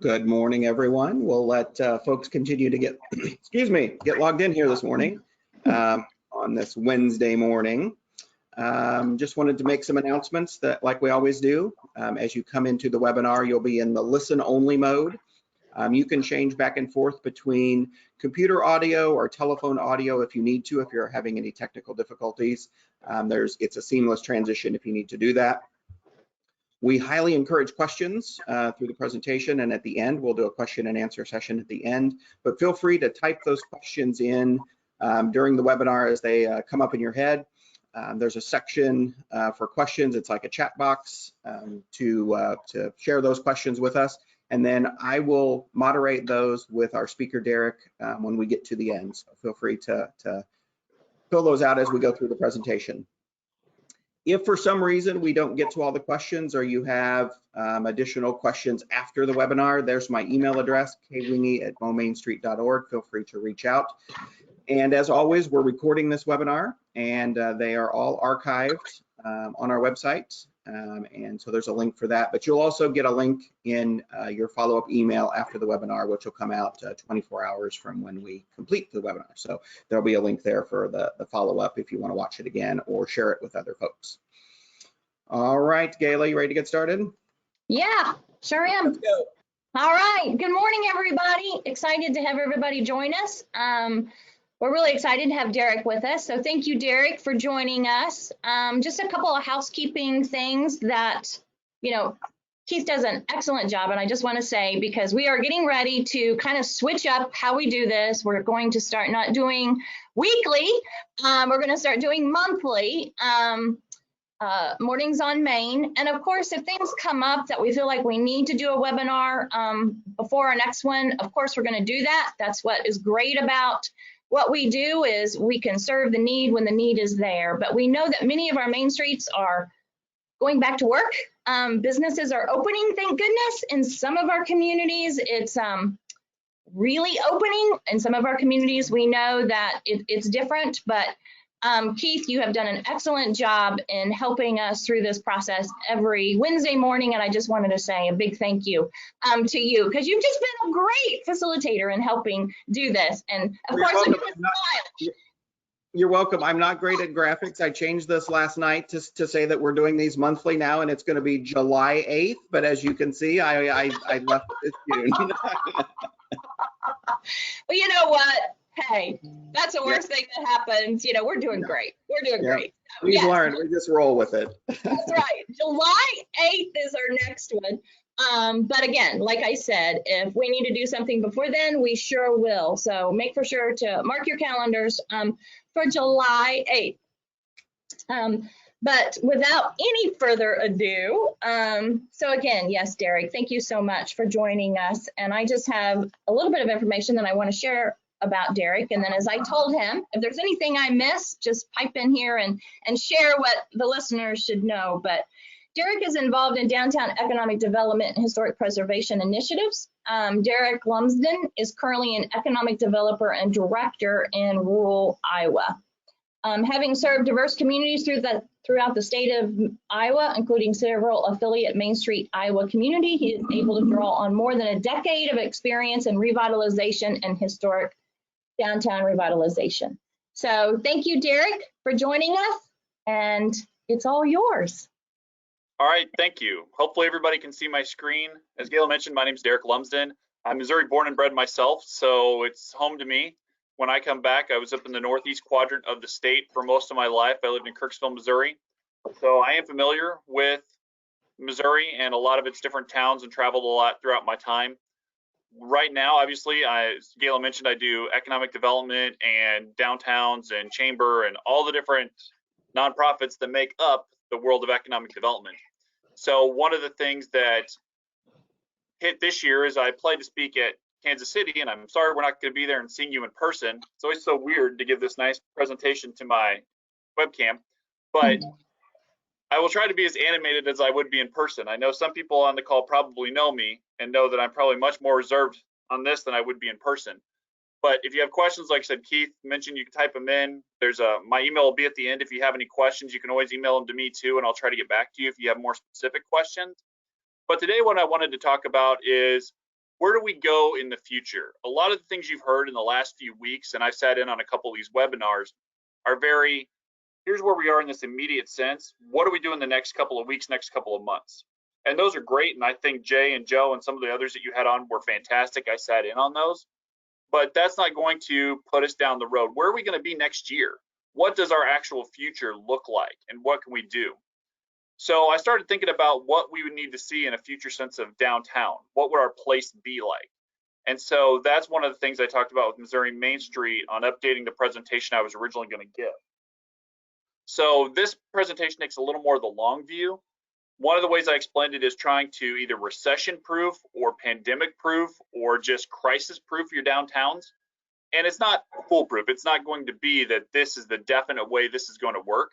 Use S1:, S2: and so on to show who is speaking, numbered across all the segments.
S1: Good morning, everyone. We'll let folks continue to get, get logged in here this morning on this Wednesday morning. Just wanted to make some announcements that, like we always do, as you come into the webinar, you'll be in the listen-only mode. You can change back and forth between computer audio or telephone audio if you need to, if you're having any technical difficulties. It's a seamless transition if you need to do that. We highly encourage questions through the presentation, and at the end, we'll do a question and answer session at the end. But feel free to type those questions in during the webinar as they come up in your head. There's a section for questions. It's like a chat box to share those questions with us. And then I will moderate those with our speaker, Derek, when we get to the end. So feel free to fill those out as we go through the presentation. If for some reason we don't get to all the questions or you have additional questions after the webinar, there's my email address, kwingy@momainstreet.org. Feel free to reach out. And as always, we're recording this webinar and they are all archived on our website. And so there's a link for that, but you'll also get a link in your follow-up email after the webinar, which will come out 24 hours from when we complete the webinar. So there'll be a link there for the follow-up if you want to watch it again or share it with other folks. All right, Gayla, you ready to get started?
S2: Yeah, sure am.
S1: Let's go.
S2: All right, good morning, everybody. Excited to have everybody join us. We're really excited to have Derek with us. So thank you, Derek, for joining us. Just a couple of housekeeping things that, Keith does an excellent job. And I just want to say, because we are getting ready to kind of switch up how we do this. We're going to start not doing weekly. We're going to start doing monthly mornings on Main. And of course, if things come up that we feel like we need to do a webinar before our next one, of course, we're going to do that. That's what is great about what we do is we can serve the need when the need is there, but we know that many of our main streets are going back to work. Businesses are opening, thank goodness. In some of our communities, it's really opening. In some of our communities, we know that it's different, but Keith, you have done an excellent job in helping us through this process every Wednesday morning, and I just wanted to say a big thank you to you, because you've just been a great facilitator in helping do this. And of course,
S1: you're welcome. I'm not great at graphics. I changed this last night to say that we're doing these monthly now, and it's going to be July 8th. But as you can see, I left it this June.
S2: Well, you know what? Hey, that's the worst thing that happens. We're doing great. We're doing great. So,
S1: we've learned. We just roll with it.
S2: That's right. July 8th is our next one. But again, like I said, if we need to do something before then, we sure will. So make for sure to mark your calendars for July 8th. But without any further ado, so again, yes, Derek, thank you so much for joining us. And I just have a little bit of information that I want to share about Derek. And then as I told him, if there's anything I missed, just pipe in here and share what the listeners should know. But Derek is involved in downtown economic development and historic preservation initiatives. Derek Lumsden is currently an economic developer and director in rural Iowa. Having served diverse communities throughout the state of Iowa, including several affiliate Main Street Iowa community, he is able to draw on more than a decade of experience in revitalization and historic downtown revitalization. So thank you, Derek, for joining us, and it's all yours.
S3: All right, thank you. Hopefully everybody can see my screen. As Gayla mentioned, my name is Derek Lumsden. I'm Missouri born and bred myself, so it's home to me. When I come back, I was up in the northeast quadrant of the state for most of my life. I lived in Kirksville, Missouri. So I am familiar with Missouri and a lot of its different towns and traveled a lot throughout my time. Right now, obviously, as Gayla mentioned, I do economic development and downtowns and chamber and all the different nonprofits that make up the world of economic development. So one of the things that hit this year is I applied to speak at Kansas City, and I'm sorry we're not going to be there and seeing you in person. It's always so weird to give this nice presentation to my webcam, but I will try to be as animated as I would be in person. I know some people on the call probably know me and know that I'm probably much more reserved on this than I would be in person. But if you have questions, like I said, Keith mentioned, you can type them in. My email will be at the end. If you have any questions, you can always email them to me too, and I'll try to get back to you if you have more specific questions. But today what I wanted to talk about is where do we go in the future? A lot of the things you've heard in the last few weeks, and I've sat in on a couple of these webinars, are very, here's where we are in this immediate sense. What do we do in the next couple of weeks, next couple of months? And those are great. And I think Jay and Joe and some of the others that you had on were fantastic. I sat in on those. But that's not going to put us down the road. Where are we going to be next year? What does our actual future look like? And what can we do? So I started thinking about what we would need to see in a future sense of downtown. What would our place be like? And so that's one of the things I talked about with Missouri Main Street on updating the presentation I was originally going to give. So this presentation takes a little more of the long view. One of the ways I explained it is trying to either recession-proof or pandemic-proof or just crisis-proof your downtowns. And it's not foolproof. It's not going to be that this is the definite way this is going to work.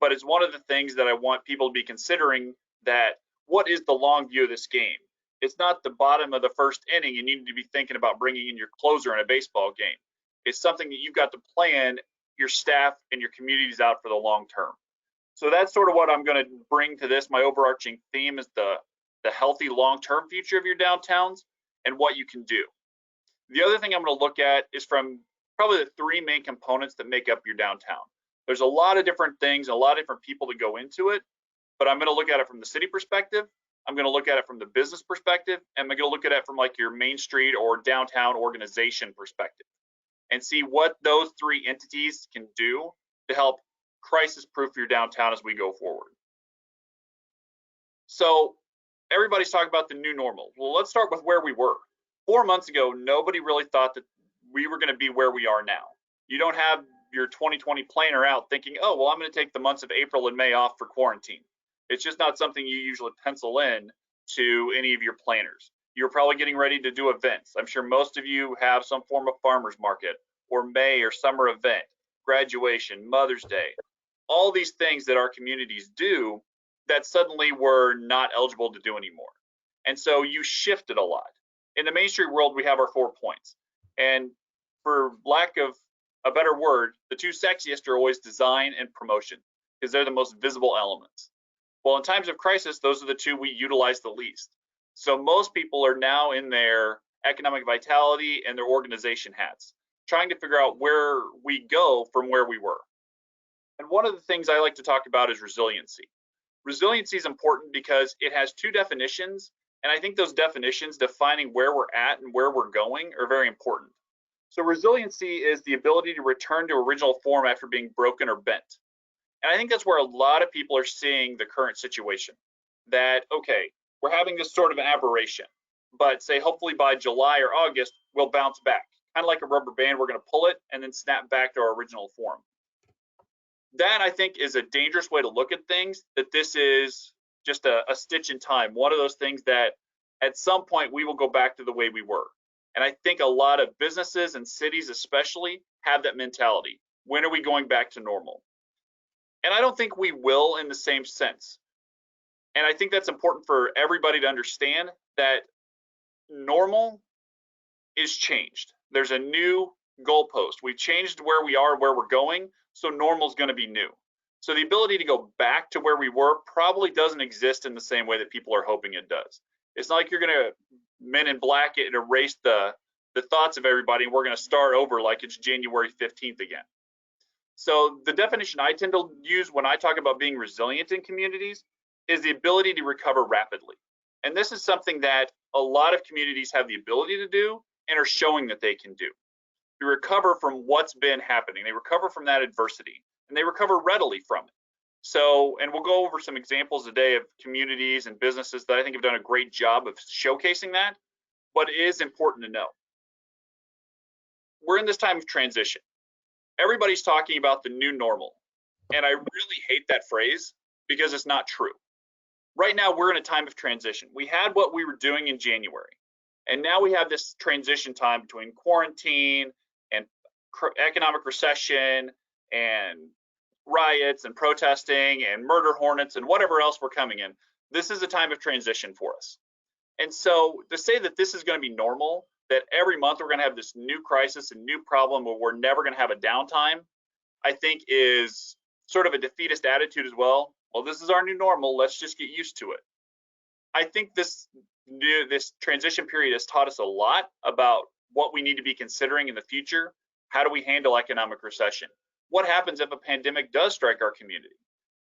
S3: But it's one of the things that I want people to be considering, that what is the long view of this game? It's not the bottom of the first inning. You need to be thinking about bringing in your closer in a baseball game. It's something that you've got to plan your staff and your communities out for the long term. So that's sort of what I'm going to bring to this. My overarching theme is the healthy long-term future of your downtowns and what you can do. The other thing I'm going to look at is from probably the three main components that make up your downtown. There's a lot of different things, a lot of different people that go into it, but I'm going to look at it from the city perspective. I'm going to look at it from the business perspective, and I'm going to look at it from like your Main Street or downtown organization perspective, and see what those three entities can do to help crisis-proof your downtown as we go forward. So everybody's talking about the new normal. Well, let's start with where we were. 4 months ago, nobody really thought that we were going to be where we are now. You don't have your 2020 planner out thinking, oh, well, I'm going to take the months of April and May off for quarantine. It's just not something you usually pencil in to any of your planners. You're probably getting ready to do events. I'm sure most of you have some form of farmer's market or May or summer event, graduation, Mother's Day, all these things that our communities do that suddenly we're not eligible to do anymore. And so you shifted a lot. In the Main Street world, we have our 4 points. And for lack of a better word, the two sexiest are always design and promotion, because they're the most visible elements. Well, in times of crisis, those are the two we utilize the least. So most people are now in their economic vitality and their organization hats, trying to figure out where we go from where we were. And one of the things I like to talk about is resiliency. Resiliency is important because it has two definitions, and I think those definitions defining where we're at and where we're going are very important. So resiliency is the ability to return to original form after being broken or bent. And I think that's where a lot of people are seeing the current situation, that, okay, we're having this sort of an aberration, but say hopefully by July or August, we'll bounce back. Kind of like a rubber band, we're going to pull it and then snap back to our original form. That, I think, is a dangerous way to look at things, that this is just a stitch in time, one of those things that at some point we will go back to the way we were. And I think a lot of businesses and cities especially have that mentality. When are we going back to normal? And I don't think we will in the same sense. And I think that's important for everybody to understand, that normal is changed. There's a new goalpost. We've changed where we are, where we're going, so normal is going to be new. So the ability to go back to where we were probably doesn't exist in the same way that people are hoping it does. It's not like you're going to Men in Black it and erase the thoughts of everybody, and we're going to start over like it's January 15th again. So the definition I tend to use when I talk about being resilient in communities is the ability to recover rapidly. And this is something that a lot of communities have the ability to do and are showing that they can do. To recover from what's been happening. They recover from that adversity, and they recover readily from it. So, and we'll go over some examples today of communities and businesses that I think have done a great job of showcasing that, but it is important to know. We're in this time of transition. Everybody's talking about the new normal, and I really hate that phrase because it's not true. Right now, we're in a time of transition. We had what we were doing in January, and now we have this transition time between quarantine and economic recession and riots and protesting and murder hornets and whatever else we're coming in. This is a time of transition for us. And so to say that this is going to be normal, that every month we're going to have this new crisis and new problem where we're never going to have a downtime, I think is sort of a defeatist attitude as well. Well, this is our new normal. Let's just get used to it. I think this transition period has taught us a lot about what we need to be considering in the future. How do we handle economic recession? What happens if a pandemic does strike our community?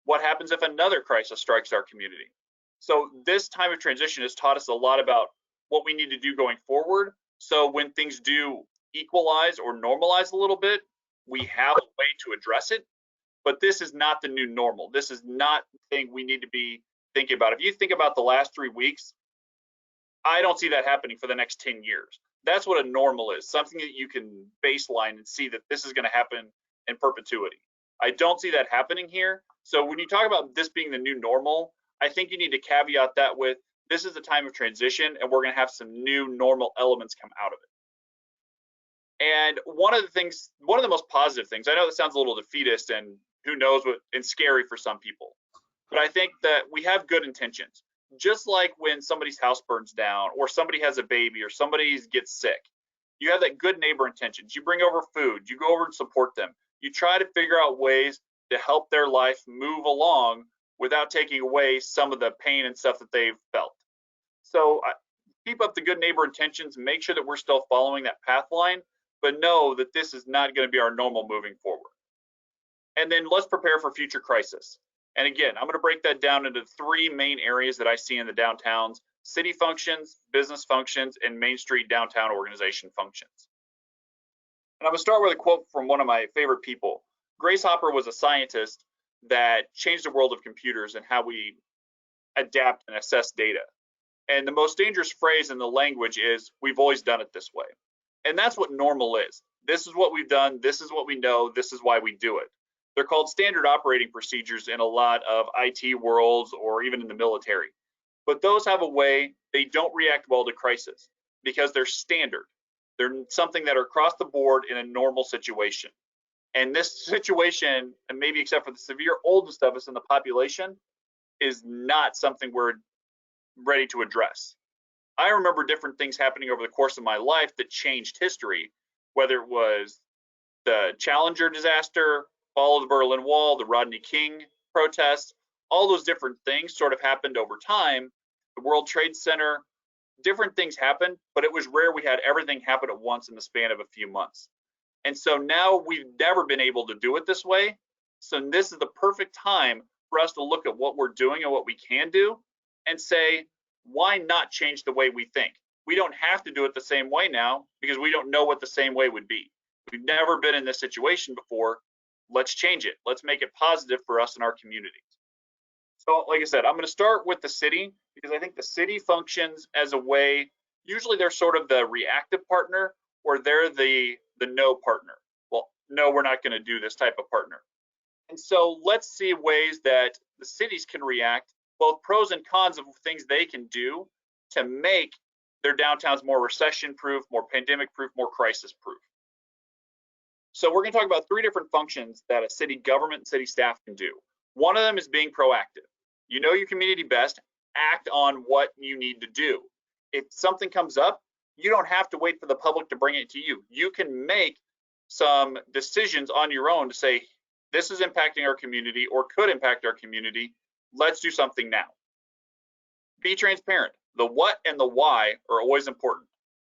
S3: What happens if another crisis strikes our community? So this time of transition has taught us a lot about what we need to do going forward. So when things do equalize or normalize a little bit, we have a way to address it. But this is not the new normal. This is not the thing we need to be thinking about. If you think about the last 3 weeks, I don't see that happening for the next 10 years. That's what a normal is, something that you can baseline and see that this is going to happen in perpetuity. I don't see that happening here. So when you talk about this being the new normal, I think you need to caveat that with this is a time of transition and we're going to have some new normal elements come out of it. And one of the most positive things, I know that sounds a little defeatist and who knows what, and scary for some people, but I think that we have good intentions. Just like when somebody's house burns down or somebody has a baby or somebody gets sick, you have that good neighbor intentions. You bring over food, you go over and support them. You try to figure out ways to help their life move along without taking away some of the pain and stuff that they've felt. So keep up the good neighbor intentions, make sure that we're still following that path line, but know that this is not going to be our normal moving forward. And then let's prepare for future crisis. And again, I'm going to break that down into 3 main areas that I see in the downtowns: city functions, business functions, and Main Street downtown organization functions. And I'm going to start with a quote from one of my favorite people. Grace Hopper was a scientist that changed the world of computers and how we adapt and assess data. And the most dangerous phrase in the language is, "We've always done it this way." And that's what normal is. This is what we've done. This is what we know. This is why we do it. They're called standard operating procedures in a lot of IT worlds or even in the military. But those have a way, they don't react well to crisis because they're standard. They're something that are across the board in a normal situation. And this situation, and maybe except for the severe oldest of us in the population, is not something we're ready to address. I remember different things happening over the course of my life that changed history, whether it was the Challenger disaster, fall of the Berlin Wall, the Rodney King protests, all those different things sort of happened over time. The World Trade Center, different things happened, but it was rare we had everything happen at once in the span of a few months. And so now we've never been able to do it this way. So this is the perfect time for us to look at what we're doing and what we can do and say, why not change the way we think? We don't have to do it the same way now because we don't know what the same way would be. We've never been in this situation before. Let's change it. Let's make it positive for us and our communities. So like I said, I'm going to start with the city because I think the city functions as a way, usually they're sort of the reactive partner or they're the no partner. Well, no, we're not going to do this type of partner. And so let's see ways that the cities can react, both pros and cons of things they can do to make their downtowns more recession proof, more pandemic proof, more crisis proof. So we're going to talk about 3 different functions that a city government and city staff can do. One of them is being proactive. You know your community best, act on what you need to do. If something comes up, you don't have to wait for the public to bring it to you. You can make some decisions on your own to say, this is impacting our community or could impact our community. Let's do something now. Be transparent. The what and the why are always important.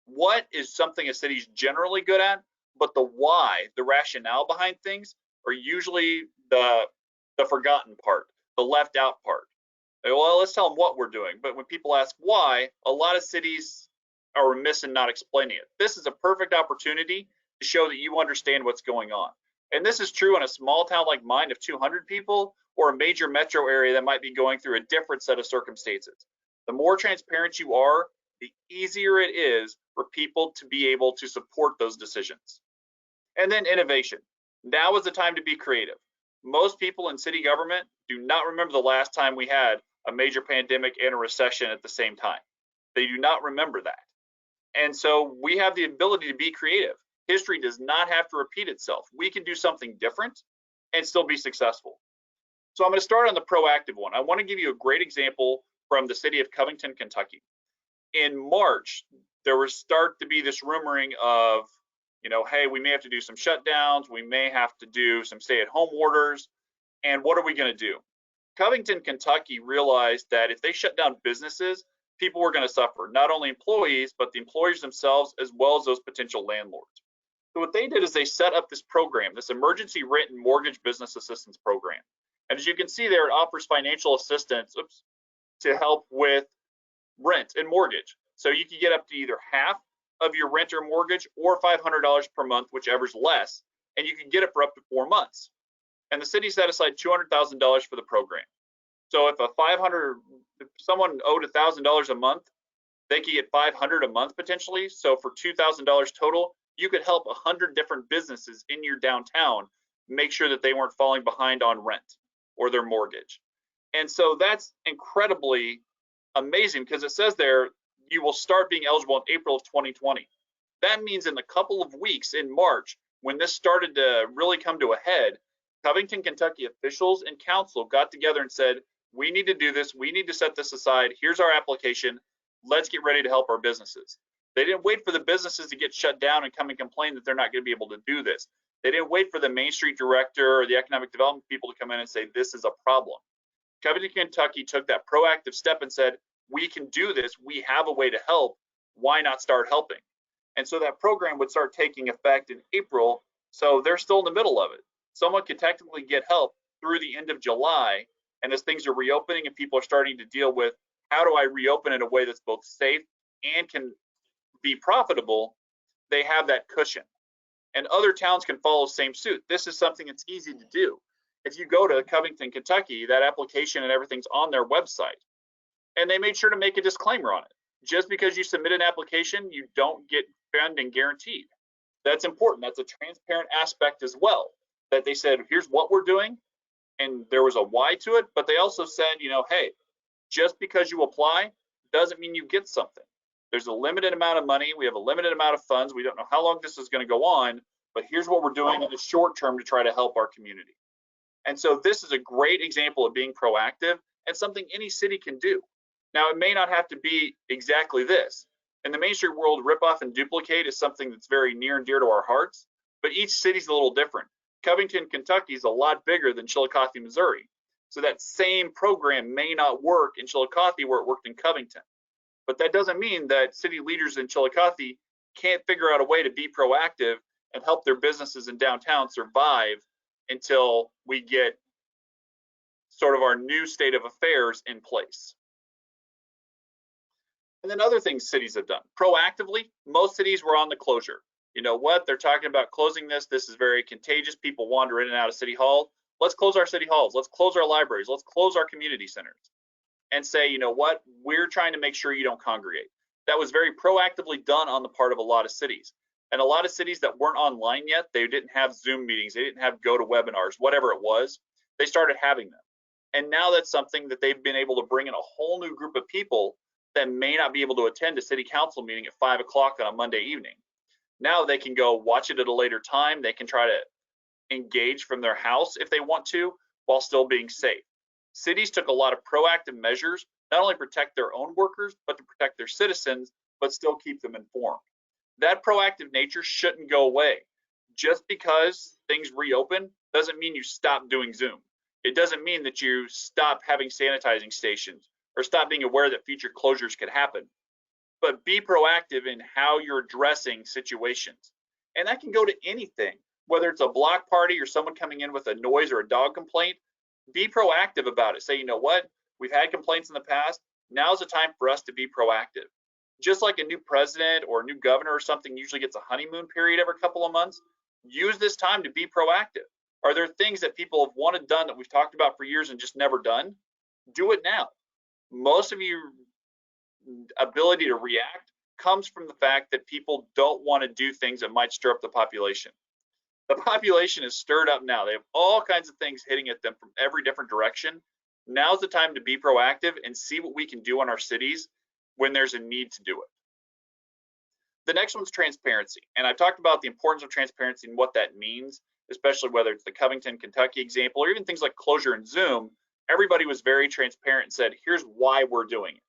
S3: What is something a city's generally good at, but the why, the rationale behind things, are usually the forgotten part, the left out part. Well, let's tell them what we're doing. But when people ask why, a lot of cities are remiss in not explaining it. This is a perfect opportunity to show that you understand what's going on. And this is true in a small town like mine of 200 people or a major metro area that might be going through a different set of circumstances. The more transparent you are, the easier it is for people to be able to support those decisions. And then innovation. Now is the time to be creative. Most people in city government do not remember the last time we had a major pandemic and a recession at the same time. They do not remember that. And so we have the ability to be creative. History does not have to repeat itself. We can do something different and still be successful. So I'm going to start on the proactive one. I want to give you a great example from the city of Covington, Kentucky. In March, there was start to be this rumoring of, hey, we may have to do some shutdowns. We may have to do some stay-at-home orders. And what are we going to do? Covington, Kentucky realized that if they shut down businesses, people were going to suffer, not only employees, but the employers themselves, as well as those potential landlords. So what they did is they set up this program, this emergency rent and mortgage business assistance program. And as you can see there, it offers financial assistance to help with rent and mortgage. So you can get up to either half of your rent or mortgage or $500 per month, whichever's less, and you can get it for up to 4 months. And the city set aside $200,000 for the program. So if someone owed $1,000 a month, they could get $500 a month potentially. So for $2,000 total, you could help 100 different businesses in your downtown make sure that they weren't falling behind on rent or their mortgage. And so that's incredibly amazing, because it says there you will start being eligible in April of 2020. That means in a couple of weeks in March, when this started to really come to a head, Covington, Kentucky officials and council got together and said, we need to do this. We need to set this aside. Here's our application. Let's get ready to help our businesses. They didn't wait for the businesses to get shut down and come and complain that they're not going to be able to do this. They didn't wait for the Main Street director or the economic development people to come in and say, this is a problem. Covington, Kentucky took that proactive step and said, we can do this. We have a way to help. Why not start helping? And so that program would start taking effect in April. So they're still in the middle of it. Someone could technically get help through the end of July. And as things are reopening and people are starting to deal with, how do I reopen in a way that's both safe and can be profitable, they have that cushion. And other towns can follow same suit. This is something that's easy to do. If you go to Covington, Kentucky, that application and everything's on their website. And they made sure to make a disclaimer on it. Just because you submit an application, you don't get funding guaranteed. That's important. That's a transparent aspect as well. That they said, here's what we're doing. And there was a why to it, but they also said, hey, just because you apply doesn't mean you get something. There's a limited amount of money. We have a limited amount of funds. We don't know how long this is going to go on, but here's what we're doing in the short term to try to help our community. And so this is a great example of being proactive and something any city can do. Now, it may not have to be exactly this. In the Main Street world, rip off and duplicate is something that's very near and dear to our hearts, but each city's a little different. Covington, Kentucky is a lot bigger than Chillicothe, Missouri. So that same program may not work in Chillicothe where it worked in Covington. But that doesn't mean that city leaders in Chillicothe can't figure out a way to be proactive and help their businesses in downtown survive until we get sort of our new state of affairs in place. And then other things cities have done. Proactively, most cities were on the closure. You know what? They're talking about closing this. This is very contagious. People wander in and out of City Hall. Let's close our city halls. Let's close our libraries. Let's close our community centers and say, you know what? We're trying to make sure you don't congregate. That was very proactively done on the part of a lot of cities. And a lot of cities that weren't online yet, they didn't have Zoom meetings. They didn't have GoToWebinars, whatever it was. They started having them. And now that's something that they've been able to bring in a whole new group of people that may not be able to attend a city council meeting at 5 o'clock on a Monday evening. Now they can go watch it at a later time. They can try to engage from their house if they want to, while still being safe. Cities took a lot of proactive measures, not only protect their own workers, but to protect their citizens, but still keep them informed. That proactive nature shouldn't go away. Just because things reopen doesn't mean you stop doing Zoom. It doesn't mean that you stop having sanitizing stations or stop being aware that future closures could happen. But be proactive in how you're addressing situations. And that can go to anything, whether it's a block party or someone coming in with a noise or a dog complaint. Be proactive about it. Say, you know what? We've had complaints in the past. Now's the time for us to be proactive. Just like a new president or a new governor or something usually gets a honeymoon period every couple of months, use this time to be proactive. Are there things that people have wanted done that we've talked about for years and just never done? Do it now. Most of your ability to react comes from the fact that people don't want to do things that might stir up the population. The population is stirred up now. They have all kinds of things hitting at them from every different direction. Now's the time to be proactive and see what we can do in our cities when there's a need to do it. The next one's transparency. And I've talked about the importance of transparency and what that means, especially whether it's the Covington, Kentucky example, or even things like closure and Zoom. Everybody was very transparent and said, here's why we're doing it.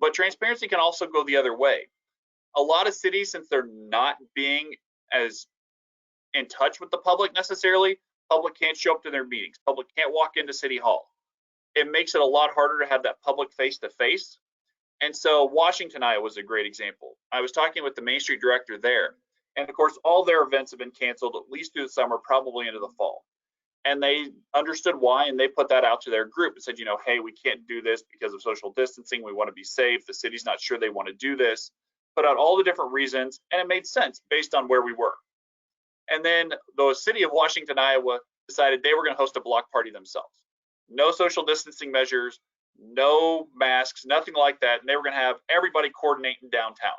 S3: But transparency can also go the other way. A lot of cities, since they're not being as in touch with the public necessarily, public can't show up to their meetings. Public can't walk into City Hall. it makes it a lot harder to have that public face-to-face. And so Washington, Iowa was a great example. I was talking with the Main Street director there, and of course, all their events have been canceled at least through the summer, probably into the fall. And they understood why, and they put that out to their group and said, you know, hey, we can't do this because of social distancing. We want to be safe. The city's not sure they want to do this. Put out all the different reasons, and it made sense based on where we were. And then the city of Washington, Iowa decided they were going to host a block party themselves. No social distancing measures, no masks, nothing like that. And they were going to have everybody coordinating downtown.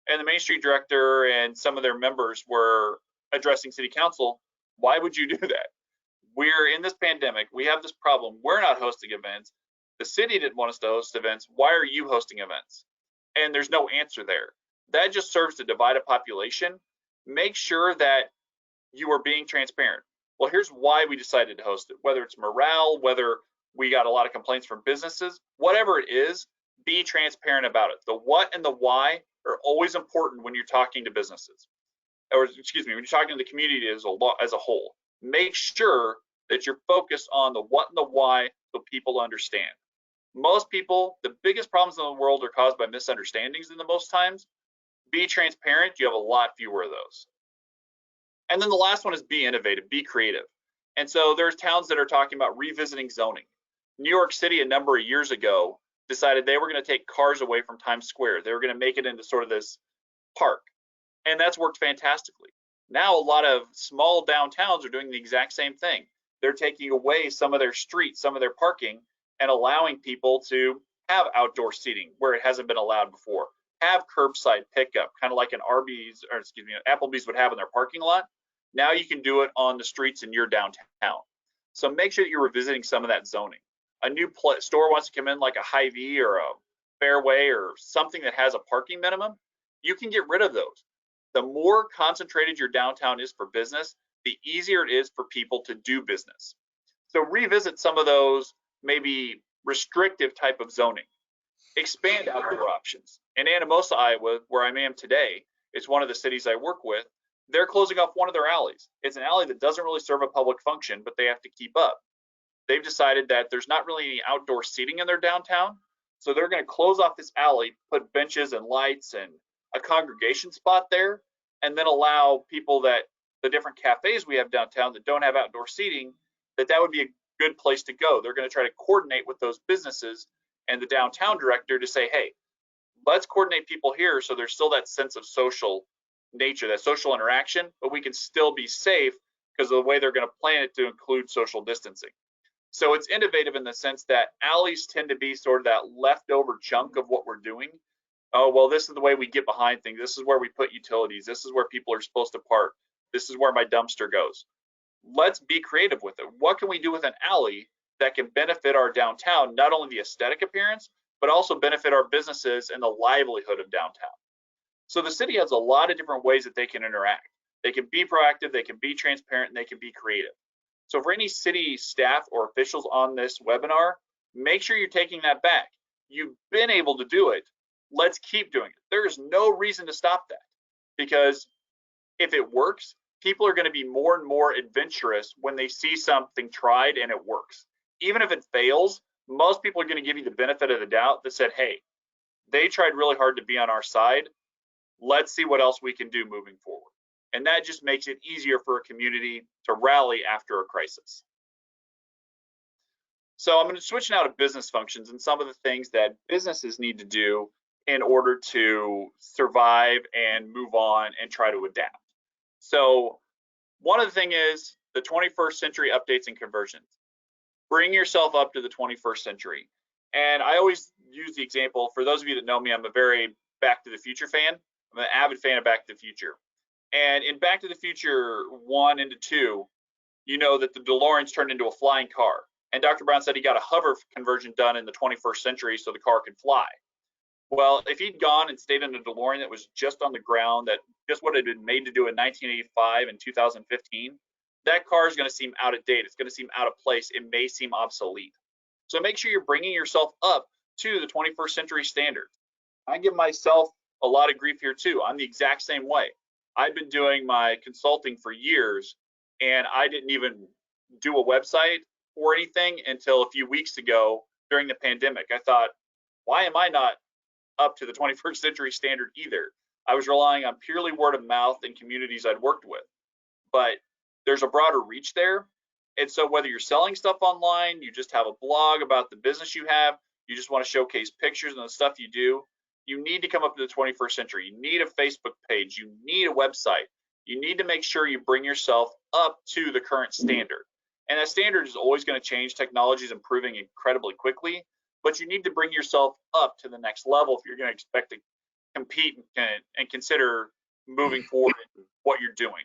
S3: And the Main Street director and some of their members were addressing city council. Why would you do that? We're in this pandemic. We have this problem. We're not hosting events. The city didn't want us to host events. Why are you hosting events? And there's no answer there. That just serves to divide a population. Make sure that you are being transparent. Well, here's why we decided to host it, whether it's morale, whether we got a lot of complaints from businesses, whatever it is, be transparent about it. The what and the why are always important when you're talking to businesses, or excuse me, when you're talking to the community as a whole. Make sure that you're focused on the what and the why so people understand. Most people, the biggest problems in the world are caused by misunderstandings in the most times. Be transparent, you have a lot fewer of those. And then the last one is be innovative, be creative. And so there's towns that are talking about revisiting zoning. New York City, a number of years ago, decided they were going to take cars away from Times Square. They were going to make it into sort of this park. And that's worked fantastically. Now a lot of small downtowns are doing the exact same thing. They're taking away some of their streets, some of their parking, and allowing people to have outdoor seating where it hasn't been allowed before. Have curbside pickup, kind of like an Arby's, or excuse me, Applebee's would have in their parking lot. Now you can do it on the streets in your downtown. So make sure that you're revisiting some of that zoning. A new store wants to come in like a Hy-Vee or a Fairway or something that has a parking minimum, you can get rid of those. The more concentrated your downtown is for business, the easier it is for people to do business. So revisit some of those maybe restrictive type of zoning. Expand outdoor options. In Anamosa, Iowa, where I am today, it's one of the cities I work with, they're closing off one of their alleys. It's an alley that doesn't really serve a public function, but they have to keep up. They've decided that there's not really any outdoor seating in their downtown, so they're going to close off this alley, put benches and lights and a congregation spot there, and then allow people that the different cafes we have downtown that don't have outdoor seating, that would be a good place to go. They're going to try to coordinate with those businesses and the downtown director to say, hey, let's coordinate people here so there's still that sense of social nature, that social interaction, but we can still be safe because of the way they're going to plan it to include social distancing. So it's innovative in the sense that alleys tend to be sort of that leftover chunk of what we're doing. Oh, well, this is the way we get behind things. This is where we put utilities. This is where people are supposed to park. This is where my dumpster goes. Let's be creative with it. What can we do with an alley that can benefit our downtown, not only the aesthetic appearance, but also benefit our businesses and the livelihood of downtown? So the city has a lot of different ways that they can interact. They can be proactive, they can be transparent, and they can be creative. So for any city staff or officials on this webinar, make sure you're taking that back. You've been able to do it. Let's keep doing it. There is no reason to stop that, because if it works, people are going to be more and more adventurous when they see something tried and it works. Even if it fails, most people are going to give you the benefit of the doubt that said, hey, they tried really hard to be on our side. Let's see what else we can do moving forward. And that just makes it easier for a community to rally after a crisis. So I'm going to switch now to business functions and some of the things that businesses need to do in order to survive and move on and try to adapt. So one of the things is the 21st century updates and conversions. Bring yourself up to the 21st century. And I always use the example, for those of you that know me, I'm a very Back to the Future fan. I'm an avid fan of Back to the Future. And in Back to the Future 1 and 2, you know that the DeLorean's turned into a flying car. And Dr. Brown said he got a hover conversion done in the 21st century so the car could fly. Well, if he'd gone and stayed in a DeLorean that was just on the ground, that just what it had been made to do in 1985 and 2015, that car is going to seem out of date. It's going to seem out of place. It may seem obsolete. So make sure you're bringing yourself up to the 21st century standards. I give myself a lot of grief here too. I'm the exact same way. I've been doing my consulting for years, and I didn't even do a website or anything until a few weeks ago during the pandemic. I thought, why am I not up to the 21st century standard either? I was relying on purely word of mouth in communities I'd worked with. But there's a broader reach there. And so whether you're selling stuff online, you just have a blog about the business you have, you just want to showcase pictures and the stuff you do, you need to come up to the 21st century. You need a Facebook page. You need a website. You need to make sure you bring yourself up to the current standard. And that standard is always going to change. Technology is improving incredibly quickly, but you need to bring yourself up to the next level if you're going to expect to compete and consider moving forward in what you're doing.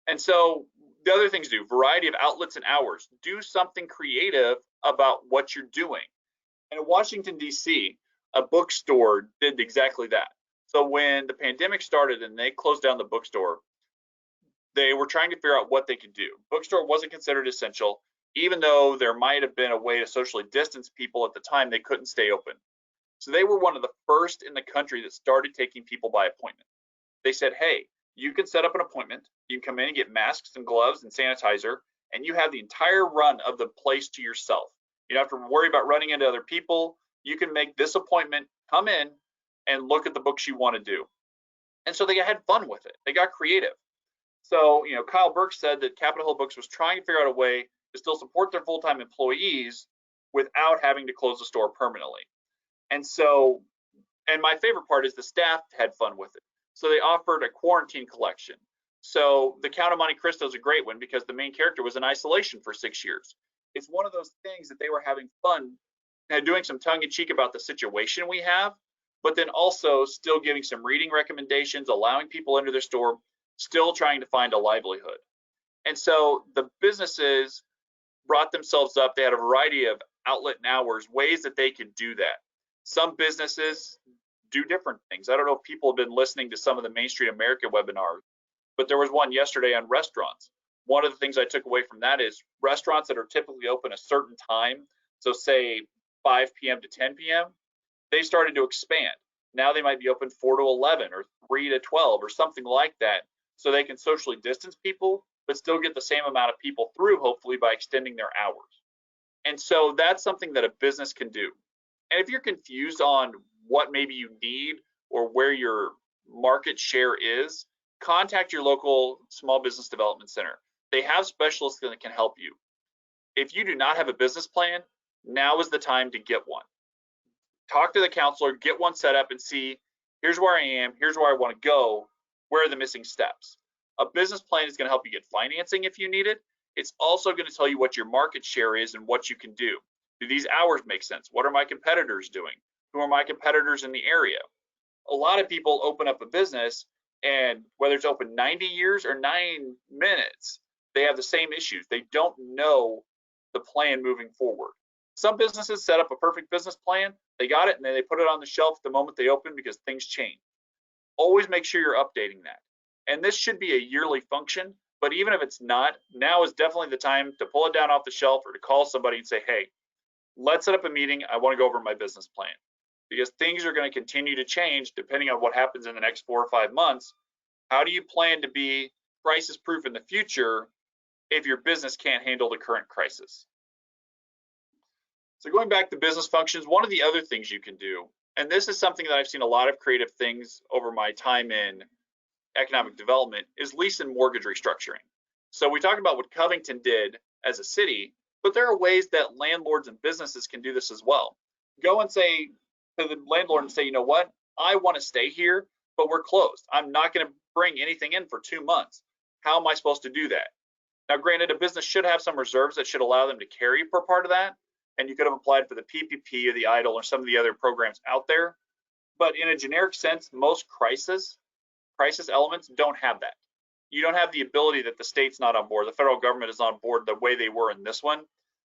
S3: And so the other things do, variety of outlets and hours. Do something creative about what you're doing. And in Washington, D.C., a bookstore did exactly that. So when the pandemic started and they closed down the bookstore, they were trying to figure out what they could do. Bookstore wasn't considered essential, even though there might have been a way to socially distance people at the time, they couldn't stay open. So they were one of the first in the country that started taking people by appointment. They said, hey, you can set up an appointment, you can come in and get masks and gloves and sanitizer, and you have the entire run of the place to yourself. You don't have to worry about running into other people. You can make this appointment, come in, and look at the books you want to do. And so they had fun with it. They got creative. So, Kyle Burke said that Capitol Hill Books was trying to figure out a way to still support their full-time employees without having to close the store permanently. And so, and my favorite part is the staff had fun with it. So they offered a quarantine collection. So the Count of Monte Cristo is a great one because the main character was in isolation for 6 years. It's one of those things that they were having fun and doing some tongue-in-cheek about the situation we have, but then also still giving some reading recommendations, allowing people into their store, still trying to find a livelihood. And so the businesses brought themselves up. They had a variety of outlet and hours, ways that they could do that. Some businesses do different things. I don't know if people have been listening to some of the Main Street America webinars, but there was one yesterday on restaurants. One of the things I took away from that is restaurants that are typically open a certain time, so say 5 p.m. to 10 p.m., they started to expand. Now they might be open 4 to 11 or 3 to 12 or something like that, so they can socially distance people, but still get the same amount of people through, hopefully by extending their hours. And so that's something that a business can do. And if you're confused on what maybe you need or where your market share is, contact your local small business development center. They have specialists that can help you. If you do not have a business plan, now is the time to get one. Talk to the counselor, get one set up and see, here's where I am, here's where I want to go, where are the missing steps? A business plan is going to help you get financing if you need it. It's also going to tell you what your market share is and what you can do. Do these hours make sense? What are my competitors doing? Who are my competitors in the area? A lot of people open up a business and whether it's open 90 years or 9 minutes, they have the same issues. They don't know the plan moving forward. Some businesses set up a perfect business plan, they got it, and then they put it on the shelf the moment they open because things change. Always make sure you're updating that. And this should be a yearly function, but even if it's not, now is definitely the time to pull it down off the shelf or to call somebody and say, hey, let's set up a meeting. I want to go over my business plan. Because things are going to continue to change depending on what happens in the next 4 or 5 months. How do you plan to be crisis proof in the future if your business can't handle the current crisis? So going back to business functions, one of the other things you can do, and this is something that I've seen a lot of creative things over my time in economic development, is lease and mortgage restructuring. So we talked about what Covington did as a city, but there are ways that landlords and businesses can do this as well. Go and say to the landlord and say, you know what, I want to stay here, but we're closed. I'm not going to bring anything in for 2 months. How am I supposed to do that? Now, granted, a business should have some reserves that should allow them to carry for part of that, and you could have applied for the PPP or the EIDL or some of the other programs out there. But in a generic sense, most crisis elements don't have that. You don't have the ability that the state's not on board, the federal government is on board the way they were in this one.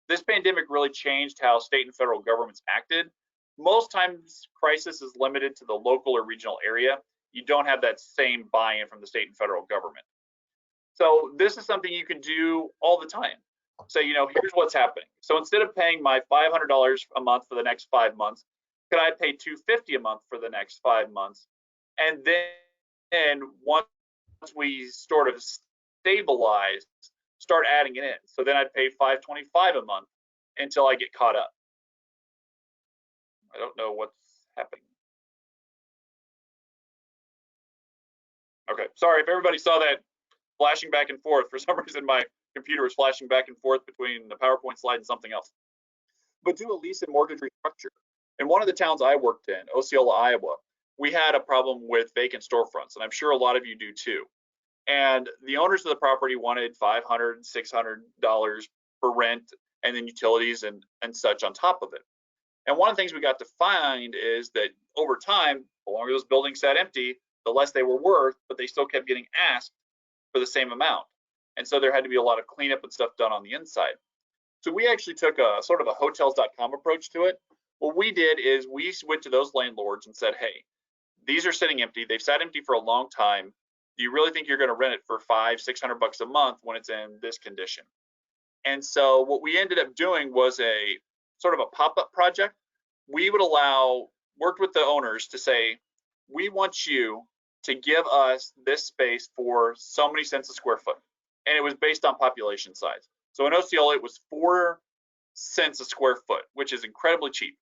S3: This pandemic really changed how state and federal governments acted. Most times crisis is limited to the local or regional area. You don't have that same buy-in from the state and federal government. So this is something you can do all the time. So, here's what's happening. So instead of paying my $500 a month for the next 5 months, could I pay $250 a month for the next 5 months? And then once we sort of stabilize, start adding it in. So then I'd pay $525 a month until I get caught up. I don't know what's happening. Okay, sorry if everybody saw that flashing back and forth. For some reason, my computer was flashing back and forth between the PowerPoint slide and something else. But do a lease and mortgage restructure. In one of the towns I worked in, Osceola, Iowa, we had a problem with vacant storefronts, and I'm sure a lot of you do too. And the owners of the property wanted $500, $600 for rent, and then utilities and such on top of it. And one of the things we got to find is that over time, the longer those buildings sat empty, the less they were worth, but they still kept getting asked for the same amount. And so there had to be a lot of cleanup and stuff done on the inside. So we actually took a sort of a hotels.com approach to it. What we did is we went to those landlords and said, hey, these are sitting empty. They've sat empty for a long time. Do you really think you're going to rent it for $500, $600 a month when it's in this condition? And so what we ended up doing was a sort of a pop-up project. We would worked with the owners to say, we want you to give us this space for so many cents a square foot. And it was based on population size. So in Osceola, it was 4 cents a square foot, which is incredibly cheap.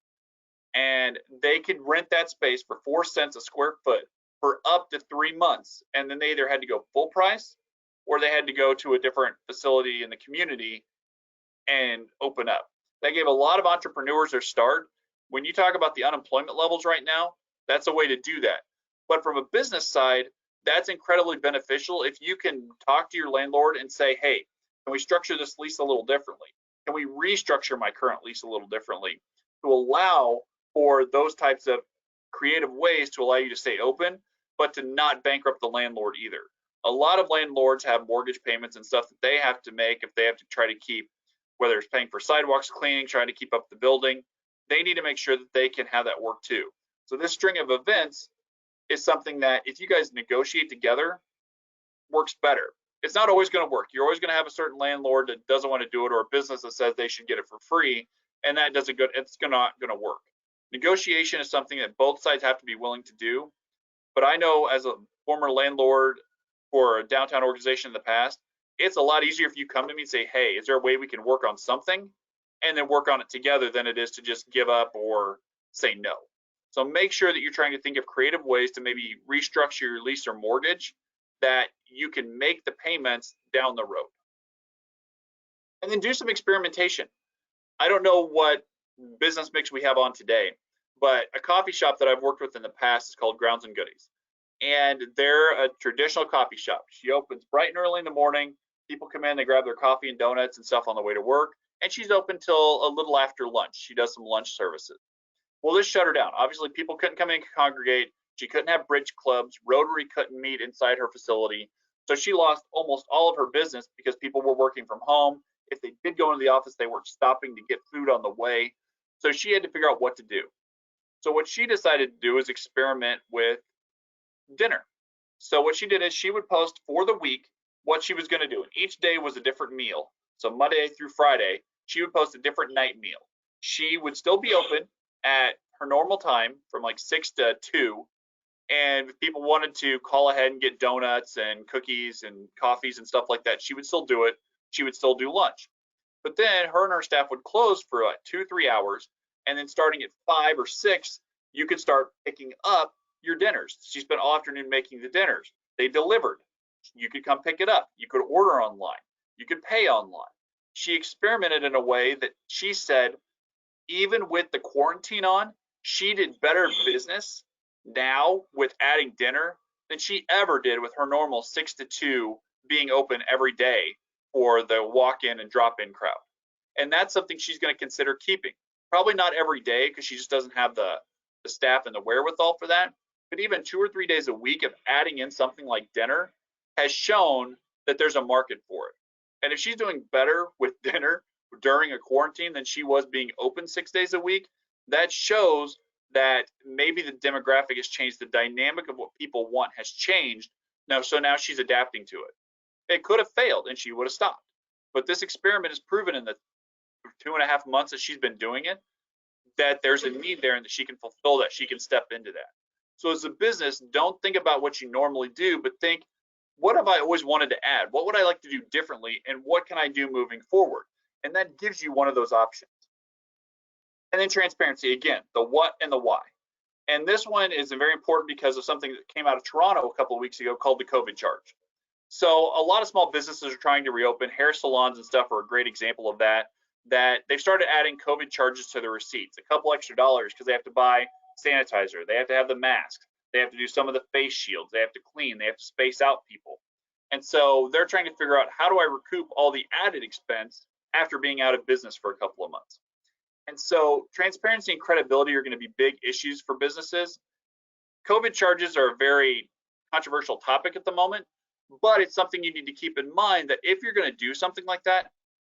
S3: And they could rent that space for 4 cents a square foot for up to 3 months. And then they either had to go full price or they had to go to a different facility in the community and open up. That gave a lot of entrepreneurs their start. When you talk about the unemployment levels right now, that's a way to do that. But from a business side, that's incredibly beneficial if you can talk to your landlord and say, hey, can we structure this lease a little differently? Can we restructure my current lease a little differently to allow for those types of creative ways to allow you to stay open, but to not bankrupt the landlord either? A lot of landlords have mortgage payments and stuff that they have to make if they have to try to keep, whether it's paying for sidewalks cleaning, trying to keep up the building, they need to make sure that they can have that work too. So this string of events is something that if you guys negotiate together, works better. It's not always going to work. You're always going to have a certain landlord that doesn't want to do it, or a business that says they should get it for free, and that doesn't go. It's not going to work. Negotiation is something that both sides have to be willing to do. But I know as a former landlord for a downtown organization in the past, it's a lot easier if you come to me and say, hey, is there a way we can work on something and then work on it together than it is to just give up or say no. So make sure that you're trying to think of creative ways to maybe restructure your lease or mortgage that you can make the payments down the road. And then do some experimentation. I don't know what business mix we have on today, but a coffee shop that I've worked with in the past is called Grounds and Goodies. And they're a traditional coffee shop. She opens bright and early in the morning. People come in, they grab their coffee and donuts and stuff on the way to work. And she's open till a little after lunch. She does some lunch services. Well, this shut her down. Obviously, people couldn't come in and congregate. She couldn't have bridge clubs. Rotary couldn't meet inside her facility. So she lost almost all of her business because people were working from home. If they did go into the office, they weren't stopping to get food on the way. So she had to figure out what to do. So what she decided to do is experiment with dinner. So what she did is she would post for the week what she was going to do. And each day was a different meal. So Monday through Friday, she would post a different night meal. She would still be open at her normal time from like 6 to 2. And if people wanted to call ahead and get donuts and cookies and coffees and stuff like that, she would still do it. She would still do lunch. But then her and her staff would close for like 2-3 hours. And then starting at 5 or 6, you could start picking up your dinners. She spent all afternoon making the dinners. They delivered. You could come pick it up. You could order online. You could pay online. She experimented in a way that she said, even with the quarantine on, she did better business now with adding dinner than she ever did with her normal 6 to 2 being open every day for the walk-in and drop-in crowd. And that's something she's going to consider keeping. Probably not every day because she just doesn't have the staff and the wherewithal for that. But even 2 or 3 days a week of adding in something like dinner has shown that there's a market for it. And if she's doing better with dinner during a quarantine than she was being open 6 days a week, that shows that maybe the demographic has changed. The dynamic of what people want has changed. So now she's adapting to it. It could have failed and she would have stopped. But this experiment has proven in the 2.5 months that she's been doing it, that there's a need there and that she can fulfill that. She can step into that. So as a business, don't think about what you normally do, but think, what have I always wanted to add? What would I like to do differently? And what can I do moving forward? And that gives you one of those options. And then transparency, again, the what and the why. And this one is very important because of something that came out of Toronto a couple of weeks ago called the COVID charge. So a lot of small businesses are trying to reopen. Hair salons and stuff are a great example of that they've started adding COVID charges to their receipts, a couple extra dollars because they have to buy sanitizer, they have to have the masks, they have to do some of the face shields, they have to clean, they have to space out people. And so they're trying to figure out, how do I recoup all the added expense after being out of business for a couple of months? And so transparency and credibility are going to be big issues for businesses. COVID charges are a very controversial topic at the moment, but it's something you need to keep in mind, that if you're going to do something like that,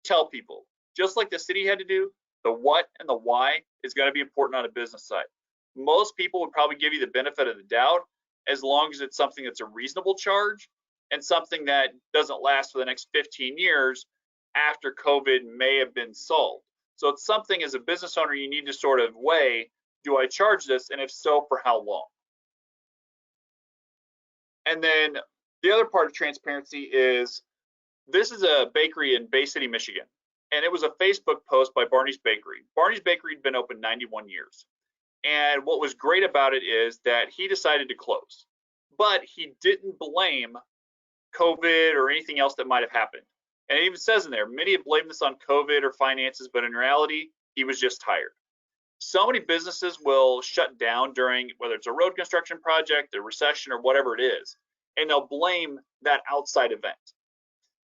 S3: tell people. Just like the city had to do, the what and the why is going to be important on a business side. Most people would probably give you the benefit of the doubt as long as it's something that's a reasonable charge and something that doesn't last for the next 15 years after COVID may have been solved. So it's something as a business owner you need to sort of weigh, do I charge this, and if so, for how long? And then the other part of transparency is, this is a bakery in Bay City, Michigan, and it was a Facebook post by Barney's Bakery. Barney's Bakery had been open 91 years. And what was great about it is that he decided to close, but he didn't blame COVID or anything else that might have happened. And it even says in there, many have blamed this on COVID or finances, but in reality, he was just tired. So many businesses will shut down during, whether it's a road construction project, a recession, or whatever it is, and they'll blame that outside event.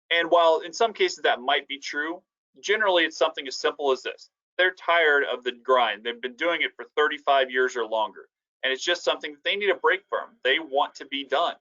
S3: And while in some cases that might be true, generally it's something as simple as this. They're tired of the grind. They've been doing it for 35 years or longer. And it's just something that they need a break from. They want to be done.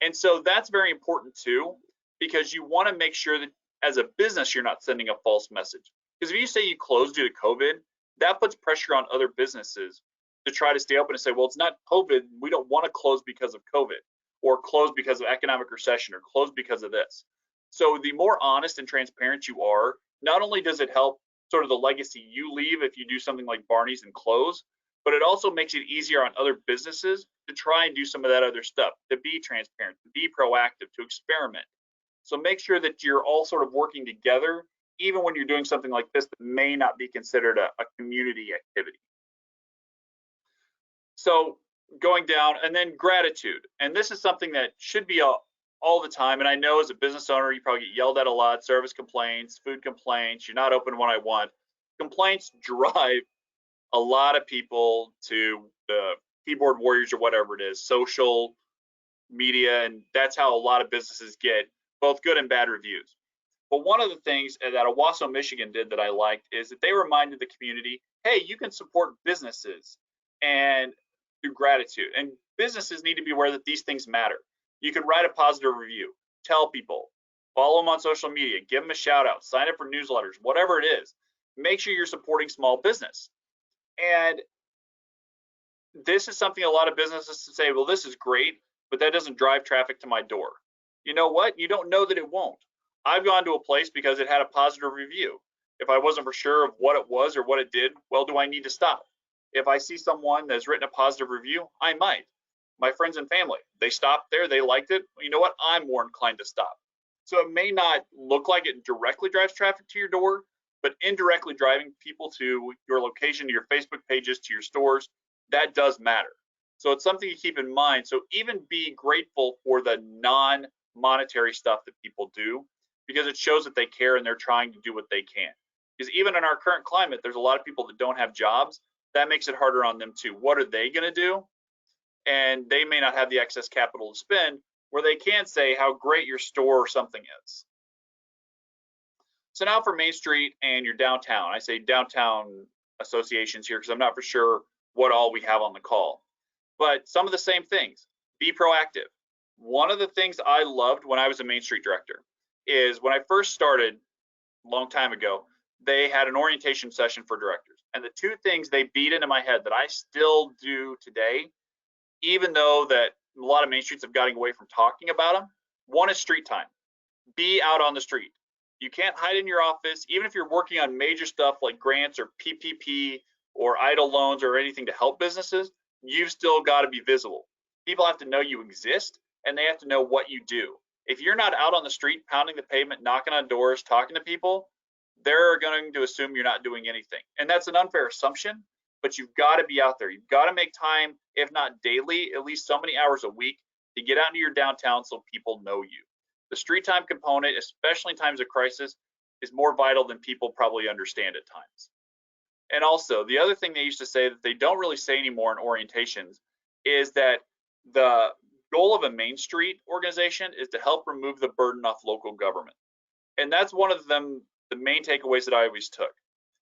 S3: And so that's very important too, because you want to make sure that as a business, you're not sending a false message. Because if you say you closed due to COVID, that puts pressure on other businesses to try to stay open and say, well, it's not COVID. We don't want to close because of COVID, or close because of economic recession, or close because of this. So the more honest and transparent you are, not only does it help sort of the legacy you leave if you do something like Barney's and close, but it also makes it easier on other businesses to try and do some of that other stuff, to be transparent, to be proactive, to experiment. So make sure that you're all sort of working together, even when you're doing something like this that may not be considered a community activity. So going down, and then gratitude. And this is something that should be all the time. And I know as a business owner, you probably get yelled at a lot, service complaints, food complaints, you're not open when I want. Complaints drive a lot of people to the keyboard warriors or whatever it is, social media, and that's how a lot of businesses get both good and bad reviews. But one of the things that Owasso, Michigan did that I liked is that they reminded the community, hey, you can support businesses and through gratitude. And businesses need to be aware that these things matter. You can write a positive review, tell people, follow them on social media, give them a shout out, sign up for newsletters, whatever it is. Make sure you're supporting small business. And this is something a lot of businesses say, well, this is great, but that doesn't drive traffic to my door. You know what? You don't know that it won't. I've gone to a place because it had a positive review. If I wasn't for sure of what it was or what it did, well, do I need to stop? If I see someone that's written a positive review, I might. My friends and family, they stopped there, they liked it. You know what? I'm more inclined to stop. So it may not look like it directly drives traffic to your door, but indirectly driving people to your location, to your Facebook pages, to your stores, that does matter. So it's something to keep in mind. So even be grateful for the non-monetary stuff that people do, because it shows that they care and they're trying to do what they can. Because even in our current climate, there's a lot of people that don't have jobs. That makes it harder on them too. What are they going to do? And they may not have the excess capital to spend where they can say how great your store or something is. So now for Main Street and your downtown. I say downtown associations here because I'm not for sure what all we have on the call. But some of the same things. Be proactive. One of the things I loved when I was a Main Street director is when I first started a long time ago, they had an orientation session for directors. And the two things they beat into my head that I still do today, even though that a lot of Main Streets have gotten away from talking about them, one is street time. Be out on the street. You can't hide in your office, even if you're working on major stuff like grants or PPP or EIDL loans or anything to help businesses, you've still got to be visible. People have to know you exist and they have to know what you do. If you're not out on the street, pounding the pavement, knocking on doors, talking to people, they're going to assume you're not doing anything. And that's an unfair assumption, but you've got to be out there. You've got to make time, if not daily, at least so many hours a week to get out into your downtown so people know you. The street time component, especially in times of crisis, is more vital than people probably understand at times. And also, the other thing they used to say that they don't really say anymore in orientations is that the goal of a Main Street organization is to help remove the burden off local government. And that's one of them, the main takeaways that I always took.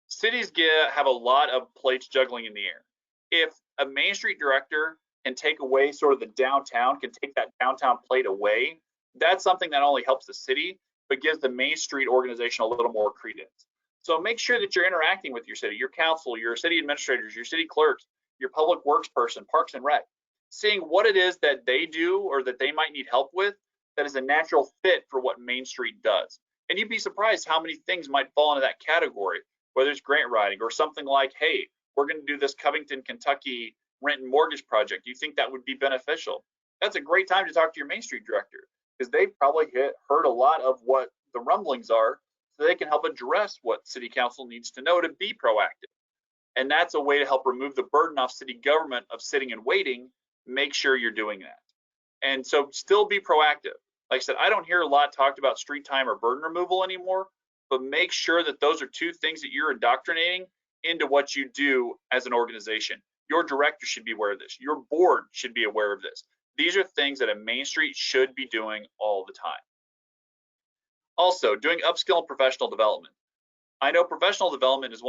S3: Cities have a lot of plates juggling in the air. If a Main Street director can take away sort of the downtown, can take that downtown plate away, that's something that not only helps the city, but gives the Main Street organization a little more credence. So make sure that you're interacting with your city, your council, your city administrators, your city clerks, your public works person, Parks and Rec, seeing what it is that they do or that they might need help with that is a natural fit for what Main Street does. And you'd be surprised how many things might fall into that category, whether it's grant writing or something like, hey, we're going to do this Covington, Kentucky rent and mortgage project. Do you think that would be beneficial? That's a great time to talk to your Main Street director, because they've probably heard a lot of what the rumblings are, so they can help address what city council needs to know to be proactive. And that's a way to help remove the burden off city government of sitting and waiting. Make sure you're doing that. And so still be proactive. Like I said, I don't hear a lot talked about street time or burden removal anymore, but make sure that those are two things that you're indoctrinating into what you do as an organization. Your director should be aware of this. Your board should be aware of this. These are things that a Main Street should be doing all the time. Also, doing upskill and professional development. I know professional development is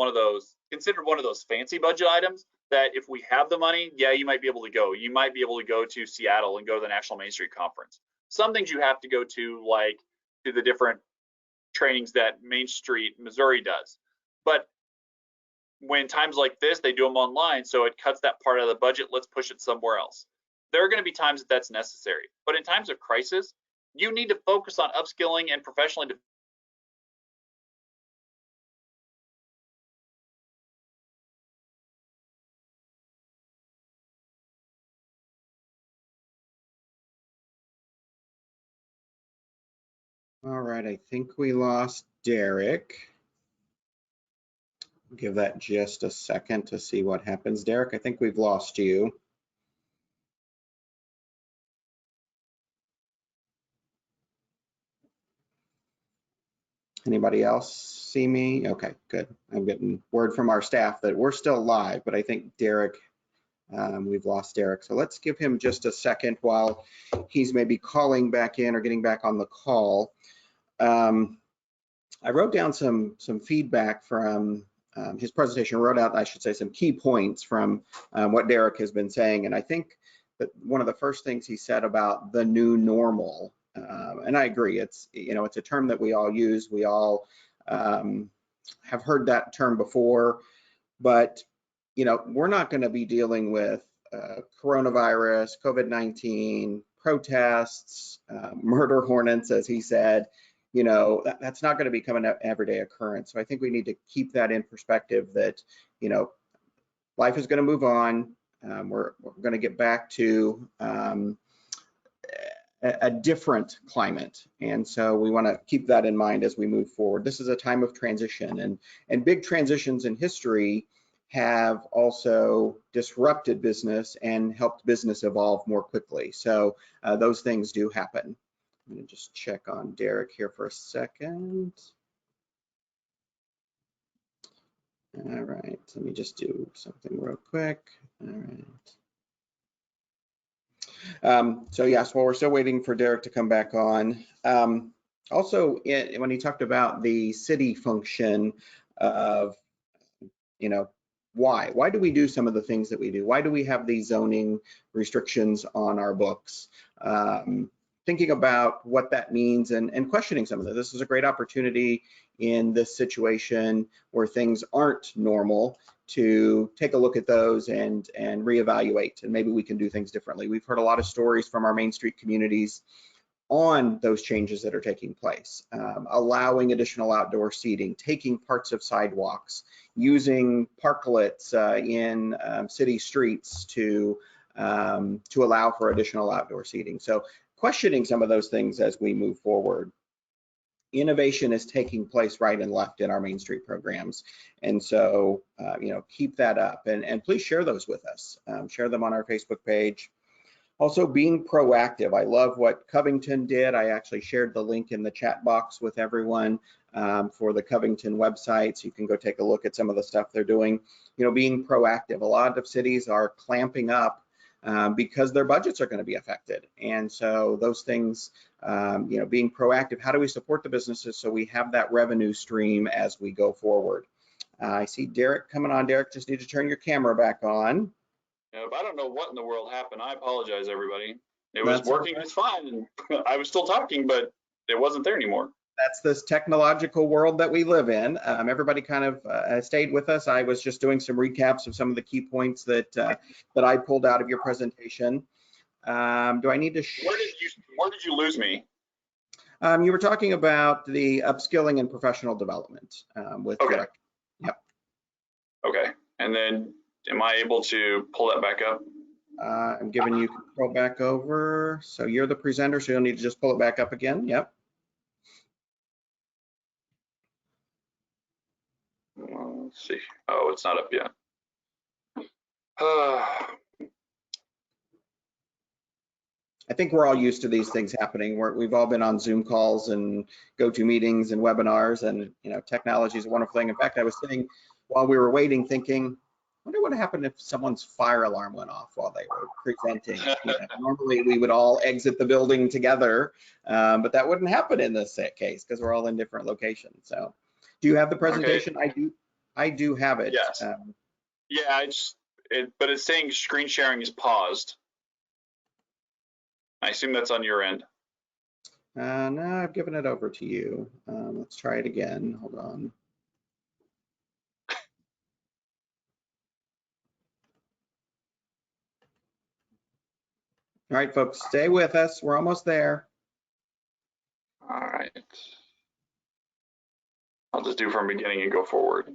S3: considered one of those fancy budget items that if we have the money, yeah, you might be able to go. You might be able to go to Seattle and go to the National Main Street Conference. Some things you have to go to, like to the different trainings that Main Street Missouri does. But when times like this, they do them online, so it cuts that part out of the budget. Let's push it somewhere else. There are going to be times that that's necessary. But in times of crisis, you need to focus on upskilling and professionally developing.
S1: All right, I think we lost Derek. Give that just a second to see what happens. Derek, I think we've lost you. Anybody else see me? Okay, good. I'm getting word from our staff that we're still live, but I think Derek, we've lost Derek. So let's give him just a second while he's maybe calling back in or getting back on the call. I wrote down some feedback from his presentation, wrote out, I should say, some key points from what Derek has been saying. And I think that one of the first things he said about the new normal, and I agree, it's a term that we all use. We all have heard that term before, but we're not going to be dealing with coronavirus, COVID-19, protests, murder hornets, as he said. That's not going to become an everyday occurrence. So I think we need to keep that in perspective that, life is going to move on. We're going to get back to a different climate. And so we want to keep that in mind as we move forward. This is a time of transition, and big transitions in history have also disrupted business and helped business evolve more quickly. So those things do happen. I'm going to just check on Derek here for a second. All right, let me just do something real quick. All right. So yes, while we're still waiting for Derek to come back on, also when he talked about the city function of, why do we do some of the things that we do? Why do we have these zoning restrictions on our books? Thinking about what that means and questioning some of that. This is a great opportunity in this situation where things aren't normal to take a look at those and reevaluate, and maybe we can do things differently. We've heard a lot of stories from our Main Street communities on those changes that are taking place, allowing additional outdoor seating, taking parts of sidewalks, using parklets in city streets to allow for additional outdoor seating. So questioning some of those things as we move forward. Innovation is taking place right and left in our Main Street programs. And so, keep that up and please share those with us. Share them on our Facebook page. Also, being proactive. I love what Covington did. I actually shared the link in the chat box with everyone for the Covington website. So you can go take a look at some of the stuff they're doing. Being proactive. A lot of cities are clamping up because their budgets are going to be affected. And so those things, being proactive, how do we support the businesses so we have that revenue stream as we go forward? I see Derek coming on. Derek, just need to turn your camera back on.
S3: If I don't know what in the world happened, I apologize, everybody. It was working just fine, and I was still talking, but it wasn't there anymore.
S1: That's this technological world that we live in. Everybody kind of stayed with us. I was just doing some recaps of some of the key points that I pulled out of your presentation. Do I need to?
S3: Where did you lose me?
S1: You were talking about the upskilling and professional development with.
S3: Okay.
S1: Yep.
S3: Okay, and then am I able to pull that back up?
S1: I'm giving you control back over. So you're the presenter, so you'll need to just pull it back up again. Yep.
S3: Let's see. Oh, it's not up yet.
S1: I think we're all used to these things happening. We've all been on Zoom calls and GoToMeetings and webinars, and technology is a wonderful thing. In fact, I was sitting while we were waiting thinking, I wonder what happened if someone's fire alarm went off while they were presenting. Normally we would all exit the building together, but that wouldn't happen in this case because we're all in different locations. So do you have the presentation? Okay. I do have it.
S3: Yes. Yeah, but it's saying screen sharing is paused. I assume that's on your end.
S1: No, I've given it over to you. Let's try it again. Hold on. All right, folks, stay with us. We're almost there.
S3: All right. I'll just do from beginning and go forward.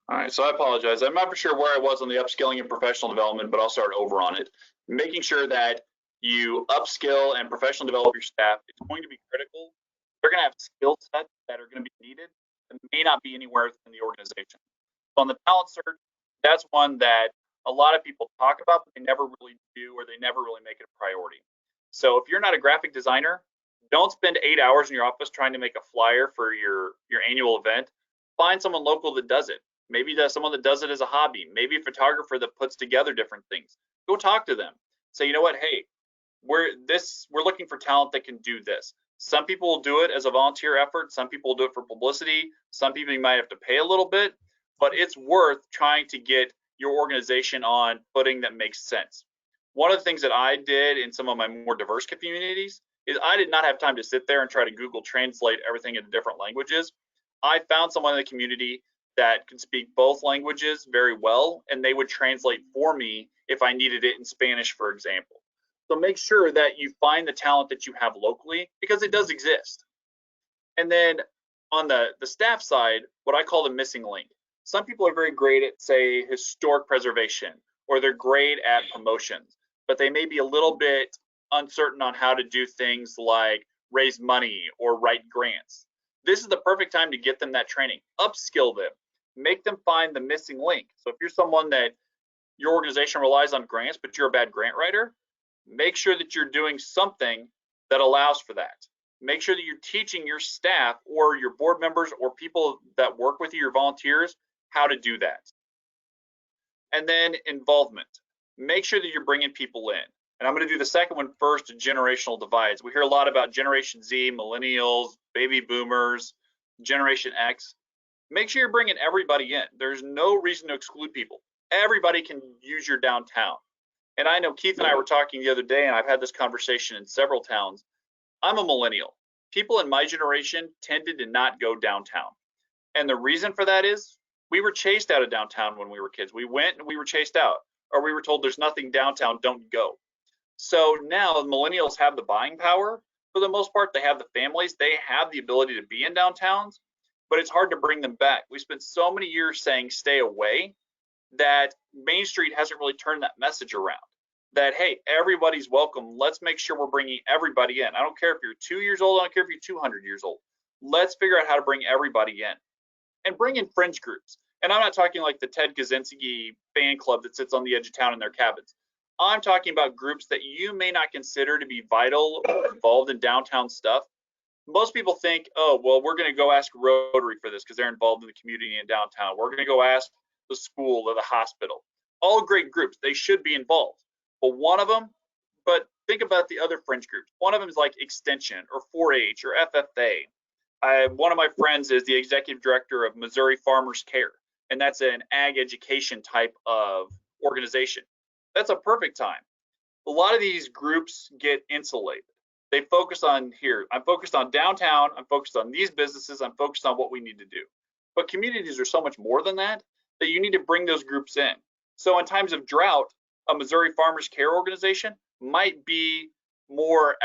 S3: All right, so I apologize. I'm not for sure where I was on the upskilling and professional development, but I'll start over on it. Making sure that you upskill and professional develop your staff is going to be critical. They're going to have skill sets that are going to be needed and may not be anywhere in the organization. So on the talent search, that's one that a lot of people talk about, but they never really do, or they never really make it a priority. So if you're not a graphic designer, don't spend 8 hours in your office trying to make a flyer for your annual event. Find someone local that does it. Maybe someone that does it as a hobby. Maybe a photographer that puts together different things. Go talk to them. Say, you know what? Hey, we're looking for talent that can do this. Some people will do it as a volunteer effort. Some people will do it for publicity. Some people you might have to pay a little bit, but it's worth trying to get your organization on footing that makes sense. One of the things that I did in some of my more diverse communities is I did not have time to sit there and try to Google translate everything into different languages. I found someone in the community that can speak both languages very well, and they would translate for me if I needed it in Spanish, for example. So make sure that you find the talent that you have locally, because it does exist. And then on the staff side, what I call the missing link. Some people are very great at, say, historic preservation, or they're great at promotions, but they may be a little bit uncertain on how to do things like raise money or write grants. This is the perfect time to get them that training. Upskill them. Make them find the missing link. So if you're someone that your organization relies on grants, but you're a bad grant writer, make sure that you're doing something that allows for that. Make sure that you're teaching your staff or your board members or people that work with you, your volunteers, how to do that. And then involvement. Make sure that you're bringing people in. And I'm going to do the second one first, generational divides. We hear a lot about Generation Z, millennials, baby boomers, Generation X. Make sure you're bringing everybody in. There's no reason to exclude people. Everybody can use your downtown. And I know Keith and I were talking the other day, and I've had this conversation in several towns. I'm a millennial. People in my generation tended to not go downtown. And the reason for that is we were chased out of downtown when we were kids. We went and we were chased out, or we were told there's nothing downtown, don't go. So now millennials have the buying power. For the most part, they have the families. They have the ability to be in downtowns, but it's hard to bring them back. We spent so many years saying stay away that Main Street hasn't really turned that message around. That, hey, everybody's welcome. Let's make sure we're bringing everybody in. I don't care if you're 2 years old. I don't care if you're 200 years old. Let's figure out how to bring everybody in. And bring in fringe groups. And I'm not talking like the Ted Kaczynski fan club that sits on the edge of town in their cabins. I'm talking about groups that you may not consider to be vital or involved in downtown stuff. Most people think, oh, well, we're going to go ask Rotary for this because they're involved in the community in downtown. We're going to go ask the school or the hospital. All great groups. They should be involved. But think about the other fringe groups. One of them is like Extension or 4-H or FFA. One of my friends is the executive director of Missouri Farmers Care, and that's an ag education type of organization. That's a perfect time. A lot of these groups get insulated. They focus on here. I'm focused on downtown. I'm focused on these businesses. I'm focused on what we need to do. But communities are so much more than that, that you need to bring those groups in. So in times of drought, a Missouri Farmers Care organization might be more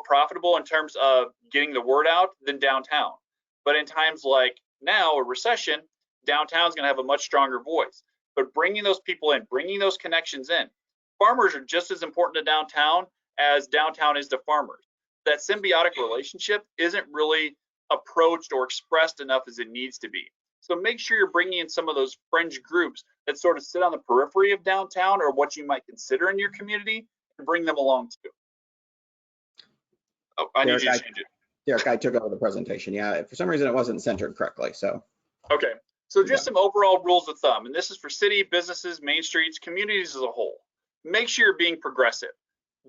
S3: profitable in terms of getting the word out than downtown. But in times like now, a recession, downtown is going to have a much stronger voice. But bringing those people in, bringing those connections in, farmers are just as important to downtown as downtown is to farmers. That symbiotic relationship isn't really approached or expressed enough as it needs to be. So make sure you're bringing in some of those fringe groups that sort of sit on the periphery of downtown or what you might consider in your community, and bring them along too. Oh, I need you to change it.
S1: Derek, I took over the presentation. Yeah, for some reason it wasn't centered correctly. So.
S3: Okay, so just some overall rules of thumb, and this is for city, businesses, main streets, communities as a whole. Make sure you're being progressive.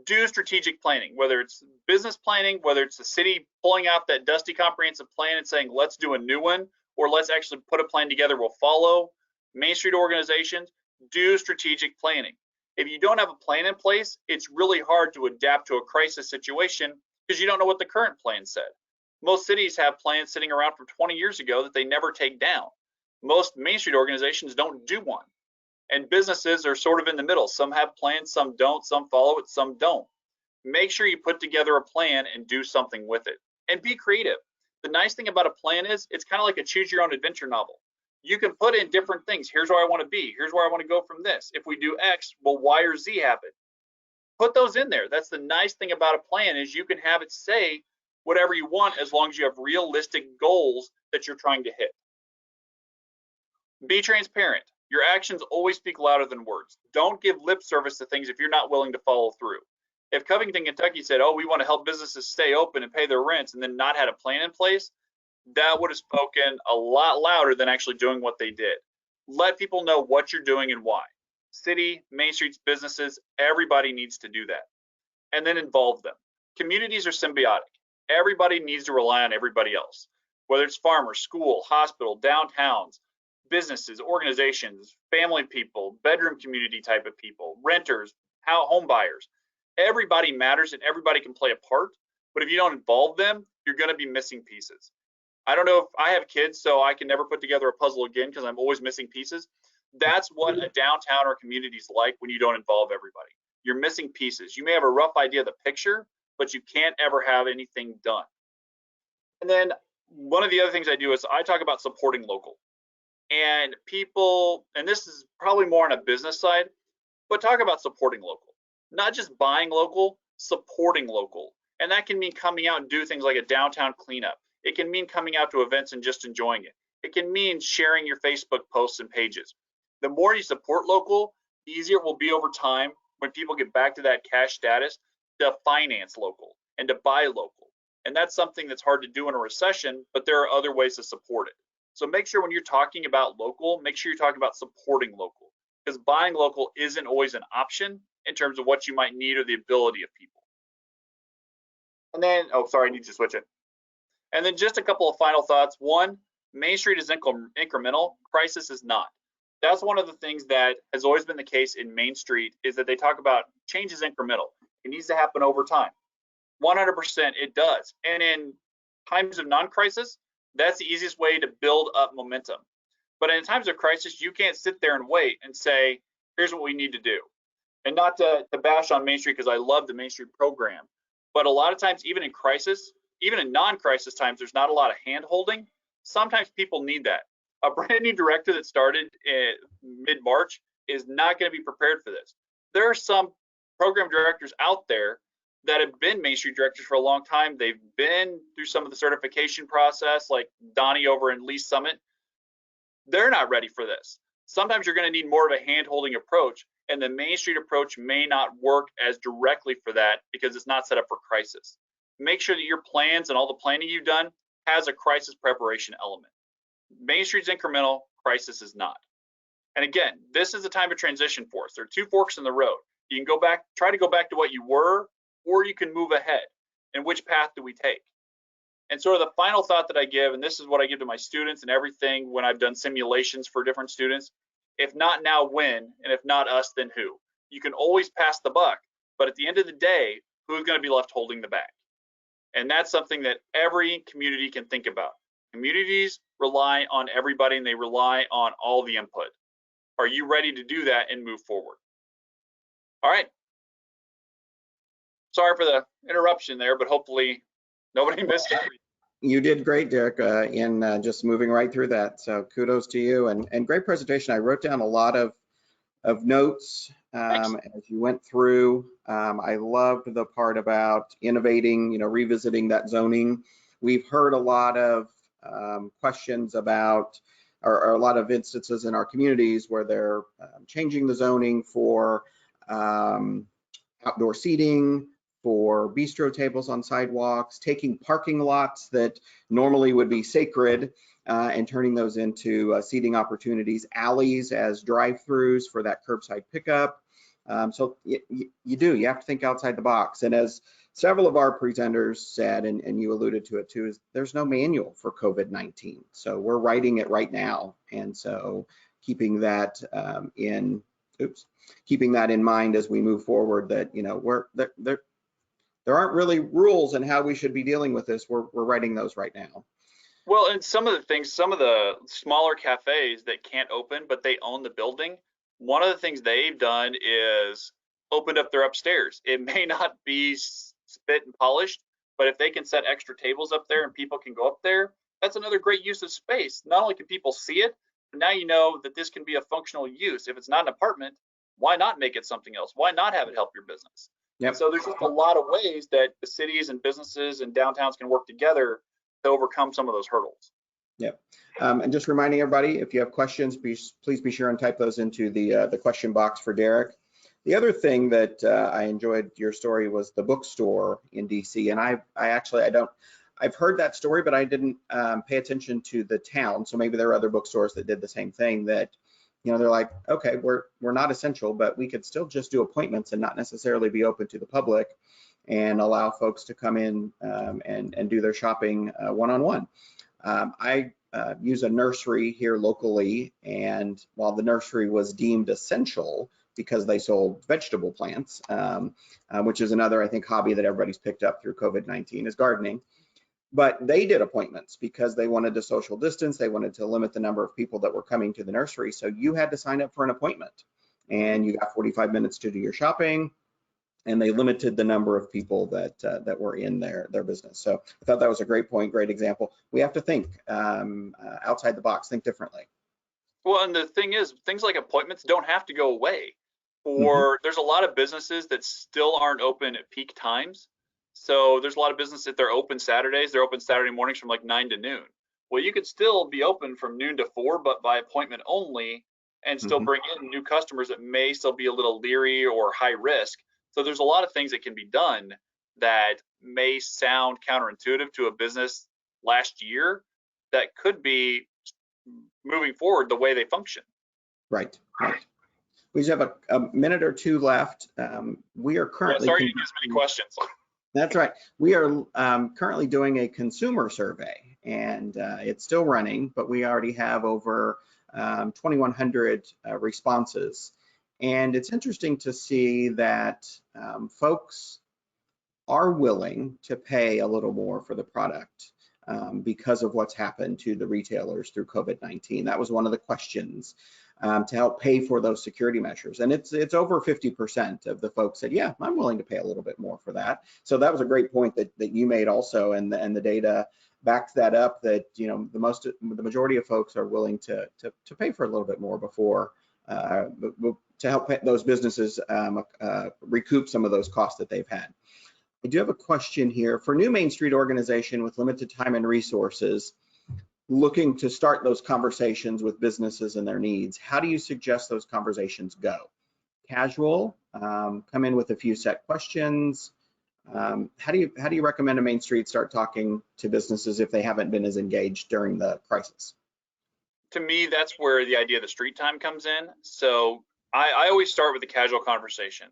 S3: Do strategic planning, whether it's business planning, whether it's the city pulling out that dusty comprehensive plan and saying, let's do a new one, or let's actually put a plan together we'll follow. Main Street organizations, do strategic planning. If you don't have a plan in place, it's really hard to adapt to a crisis situation because you don't know what the current plan said. Most cities have plans sitting around from 20 years ago that they never take down. Most Main Street organizations don't do one. And businesses are sort of in the middle. Some have plans, some don't, some follow it, some don't. Make sure you put together a plan and do something with it. And be creative. The nice thing about a plan is it's kind of like a choose your own adventure novel. You can put in different things. Here's where I want to be. Here's where I want to go from this. If we do X, will Y or Z happen? Put those in there. That's the nice thing about a plan is you can have it say whatever you want as long as you have realistic goals that you're trying to hit. Be transparent. Your actions always speak louder than words. Don't give lip service to things if you're not willing to follow through. If Covington, Kentucky said, oh, we want to help businesses stay open and pay their rents and then not had a plan in place, that would have spoken a lot louder than actually doing what they did. Let people know what you're doing and why. City, Main Streets, businesses, everybody needs to do that. And then involve them. Communities are symbiotic. Everybody needs to rely on everybody else, whether it's farmers, school, hospital, downtowns, businesses, organizations, family people, bedroom community type of people, renters, home buyers. Everybody matters and everybody can play a part, but if you don't involve them, you're going to be missing pieces. I don't know if I have kids, so I can never put together a puzzle again because I'm always missing pieces. That's what a downtown or community is like when you don't involve everybody. You're missing pieces. You may have a rough idea of the picture, but you can't ever have anything done. And then one of the other things I do is I talk about supporting local. And people, and this is probably more on a business side, but talk about supporting local. Not just buying local, supporting local. And that can mean coming out and do things like a downtown cleanup. It can mean coming out to events and just enjoying it. It can mean sharing your Facebook posts and pages. The more you support local, the easier it will be over time when people get back to that cash status to finance local and to buy local. And that's something that's hard to do in a recession, but there are other ways to support it. So make sure when you're talking about local, make sure you're talking about supporting local, because buying local isn't always an option in terms of what you might need or the ability of people. And then, oh, sorry, I need to switch it. And then just a couple of final thoughts. One, Main Street is incremental, crisis is not. That's one of the things that has always been the case in Main Street is that they talk about change is incremental. It needs to happen over time. 100% it does. And in times of non-crisis, that's the easiest way to build up momentum. But in times of crisis, you can't sit there and wait and say, here's what we need to do. And not to bash on Main Street because I love the Main Street program, but a lot of times, even in crisis, even in non-crisis times, there's not a lot of hand-holding. Sometimes people need that. A brand new director that started mid-March is not going to be prepared for this. There are some program directors out there that have been Main Street directors for a long time. They've been through some of the certification process, like Donnie over in Lease Summit. They're not ready for this. Sometimes you're going to need more of a hand-holding approach, and the Main Street approach may not work as directly for that because it's not set up for crisis. Make sure that your plans and all the planning you've done has a crisis preparation element. Main Street's incremental, crisis is not. And again, this is a time of transition for us. There are two forks in the road. You can go back, try to go back to what you were, or you can move ahead. And which path do we take? And sort of the final thought that I give, and this is what I give to my students and everything when I've done simulations for different students, if not now, when? And if not us, then who? You can always pass the buck, but at the end of the day, who's going to be left holding the bag? And that's something that every community can think about. Communities rely on everybody and they rely on all the input. Are you ready to do that and move forward? All right. Sorry for the interruption there, but hopefully nobody missed it.
S1: You did great, Derek, in just moving right through that. So kudos to you, and great presentation. I wrote down a lot of notes as you went through. I loved the part about innovating, revisiting that zoning. We've heard a lot of questions about, or a lot of instances in our communities where they're changing the zoning for outdoor seating, for bistro tables on sidewalks, taking parking lots that normally would be sacred and turning those into seating opportunities, alleys as drive-throughs for that curbside pickup. So you have to think outside the box. And as several of our presenters said, and you alluded to it too, is there's no manual for COVID-19. So we're writing it right now. And so keeping that keeping that in mind as we move forward, that there aren't really rules in how we should be dealing with this. We're writing those right now.
S3: Well, and some of the things, some of the smaller cafes that can't open, but they own the building, one of the things they've done is opened up their upstairs. It may not be spit and polished, but if they can set extra tables up there and people can go up there, that's another great use of space. Not only can people see it, but now you know that this can be a functional use. If it's not an apartment, why not make it something else? Why not have it help your business? Yep. So there's just a lot of ways that the cities and businesses and downtowns can work together to overcome some of those hurdles.
S1: Yep. And just reminding everybody, if you have questions, please be sure and type those into the question box for Derek. The other thing that I enjoyed your story was the bookstore in DC, and I've heard that story, but I didn't pay attention to the town. So maybe there are other bookstores that did the same thing, that they're like, okay, we're not essential, but we could still just do appointments and not necessarily be open to the public, and allow folks to come in and do their shopping one-on-one. I use a nursery here locally, and while the nursery was deemed essential because they sold vegetable plants, which is another, I think, hobby that everybody's picked up through COVID-19 is gardening. But they did appointments because they wanted to social distance. They wanted to limit the number of people that were coming to the nursery. So you had to sign up for an appointment, and you got 45 minutes to do your shopping, and they limited the number of people that were in their business. So I thought that was a great point, great example. We have to think outside the box, think differently.
S3: Well, and the thing is, things like appointments don't have to go away. There's a lot of businesses that still aren't open at peak times. So there's a lot of businesses that they're open Saturdays. They're open Saturday mornings from like 9 to noon. Well, you could still be open from noon to 4, but by appointment only, and still bring in new customers that may still be a little leery or high risk. So there's a lot of things that can be done that may sound counterintuitive to a business last year that could be moving forward the way they function.
S1: Right. We just have a minute or two left. We are currently—
S3: sorry you get as many questions.
S1: That's right. We are currently doing a consumer survey, and it's still running, but we already have over 2,100 responses. And it's interesting to see that folks are willing to pay a little more for the product because of what's happened to the retailers through COVID-19. That was one of the questions to help pay for those security measures. And it's over 50% of the folks said, yeah, I'm willing to pay a little bit more for that. So that was a great point that you made also, and the data backs that up, that the majority of folks are willing to pay for a little bit more before to help those businesses recoup some of those costs that they've had. I do have a question here. For new Main Street organization with limited time and resources, looking to start those conversations with businesses and their needs, how do you suggest those conversations go? Casual, come in with a few set questions. How do you recommend a Main Street start talking to businesses if they haven't been as engaged during the crisis?
S3: To me, that's where the idea of the street time comes in. So I always start with the casual conversation,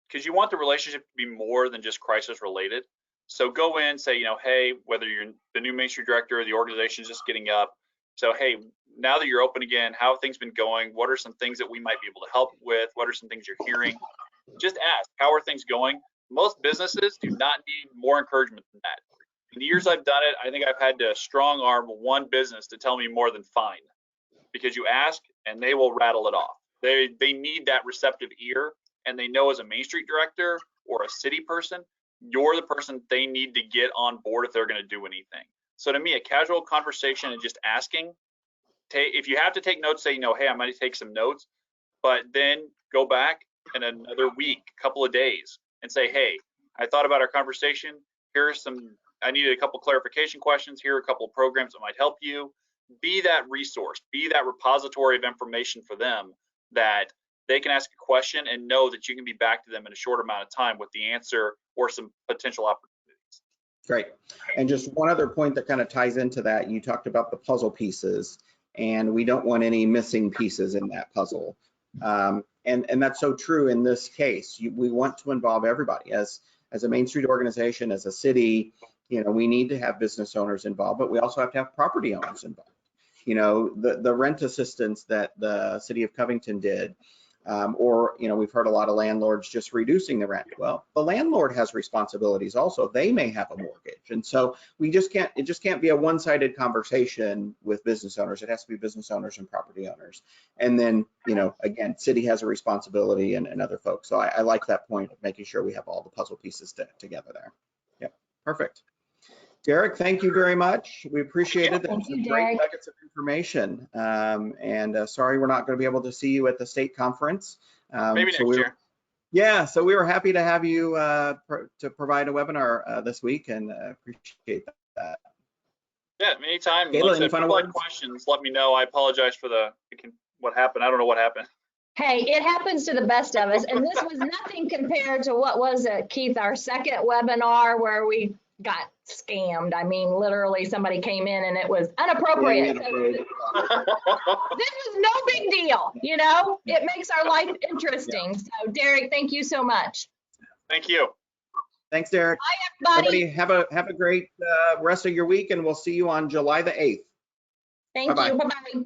S3: because you want the relationship to be more than just crisis related. So go in, say, hey, whether you're the new Main Street director or the organization is just getting up. So, hey, now that you're open again, how have things been going? What are some things that we might be able to help with? What are some things you're hearing? Just ask, how are things going? Most businesses do not need more encouragement than that. In the years I've done it, I think I've had to strong arm one business to tell me more than fine, because you ask and they will rattle it off. They need that receptive ear, and they know as a Main Street director or a city person, you're the person they need to get on board if they're going to do anything. So to me, a casual conversation and just asking, if you have to take notes, say, hey, I might take some notes, but then go back in another week, couple of days, and say, hey, I thought about our conversation. Here are some, I needed a couple clarification questions. Here are a couple of programs that might help you. Be that resource, be that repository of information for them, that they can ask a question and know that you can be back to them in a short amount of time with the answer or some potential opportunities.
S1: Great. And just one other point that kind of ties into that, you talked about the puzzle pieces, and we don't want any missing pieces in that puzzle. And that's so true in this case. We want to involve everybody. As a Main Street organization, as a city, we need to have business owners involved, but we also have to have property owners involved. The rent assistance that the city of Covington did, or we've heard a lot of landlords just reducing the rent. Well, the landlord has responsibilities also. They may have a mortgage, and so it just can't be a one-sided conversation with business owners. It has to be business owners and property owners, and then again, city has a responsibility and other folks. So I like that point of making sure we have all the puzzle pieces together there. Yep, perfect. Derek, thank you very much. We appreciate it. There's some great nuggets of information. Sorry we're not going to be able to see you at the state conference.
S3: Maybe next year.
S1: Yeah, so we were happy to have you to provide a webinar this week, and appreciate that.
S3: Yeah, anytime.
S1: Kayla,
S3: like if people have questions, let me know. I apologize for what happened. I don't know what happened.
S2: Hey, it happens to the best of us. And this was nothing compared to what was it, Keith, our second webinar where we got scammed. I mean, literally somebody came in and it was inappropriate. So this is no big deal, it makes our life interesting. Yeah. So Derek, thank you so much.
S3: Thank you.
S1: Thanks, Derek.
S2: Bye, everybody.
S1: Have a great rest of your week, and we'll see you on July the 8th.
S2: Thank you. Bye-bye.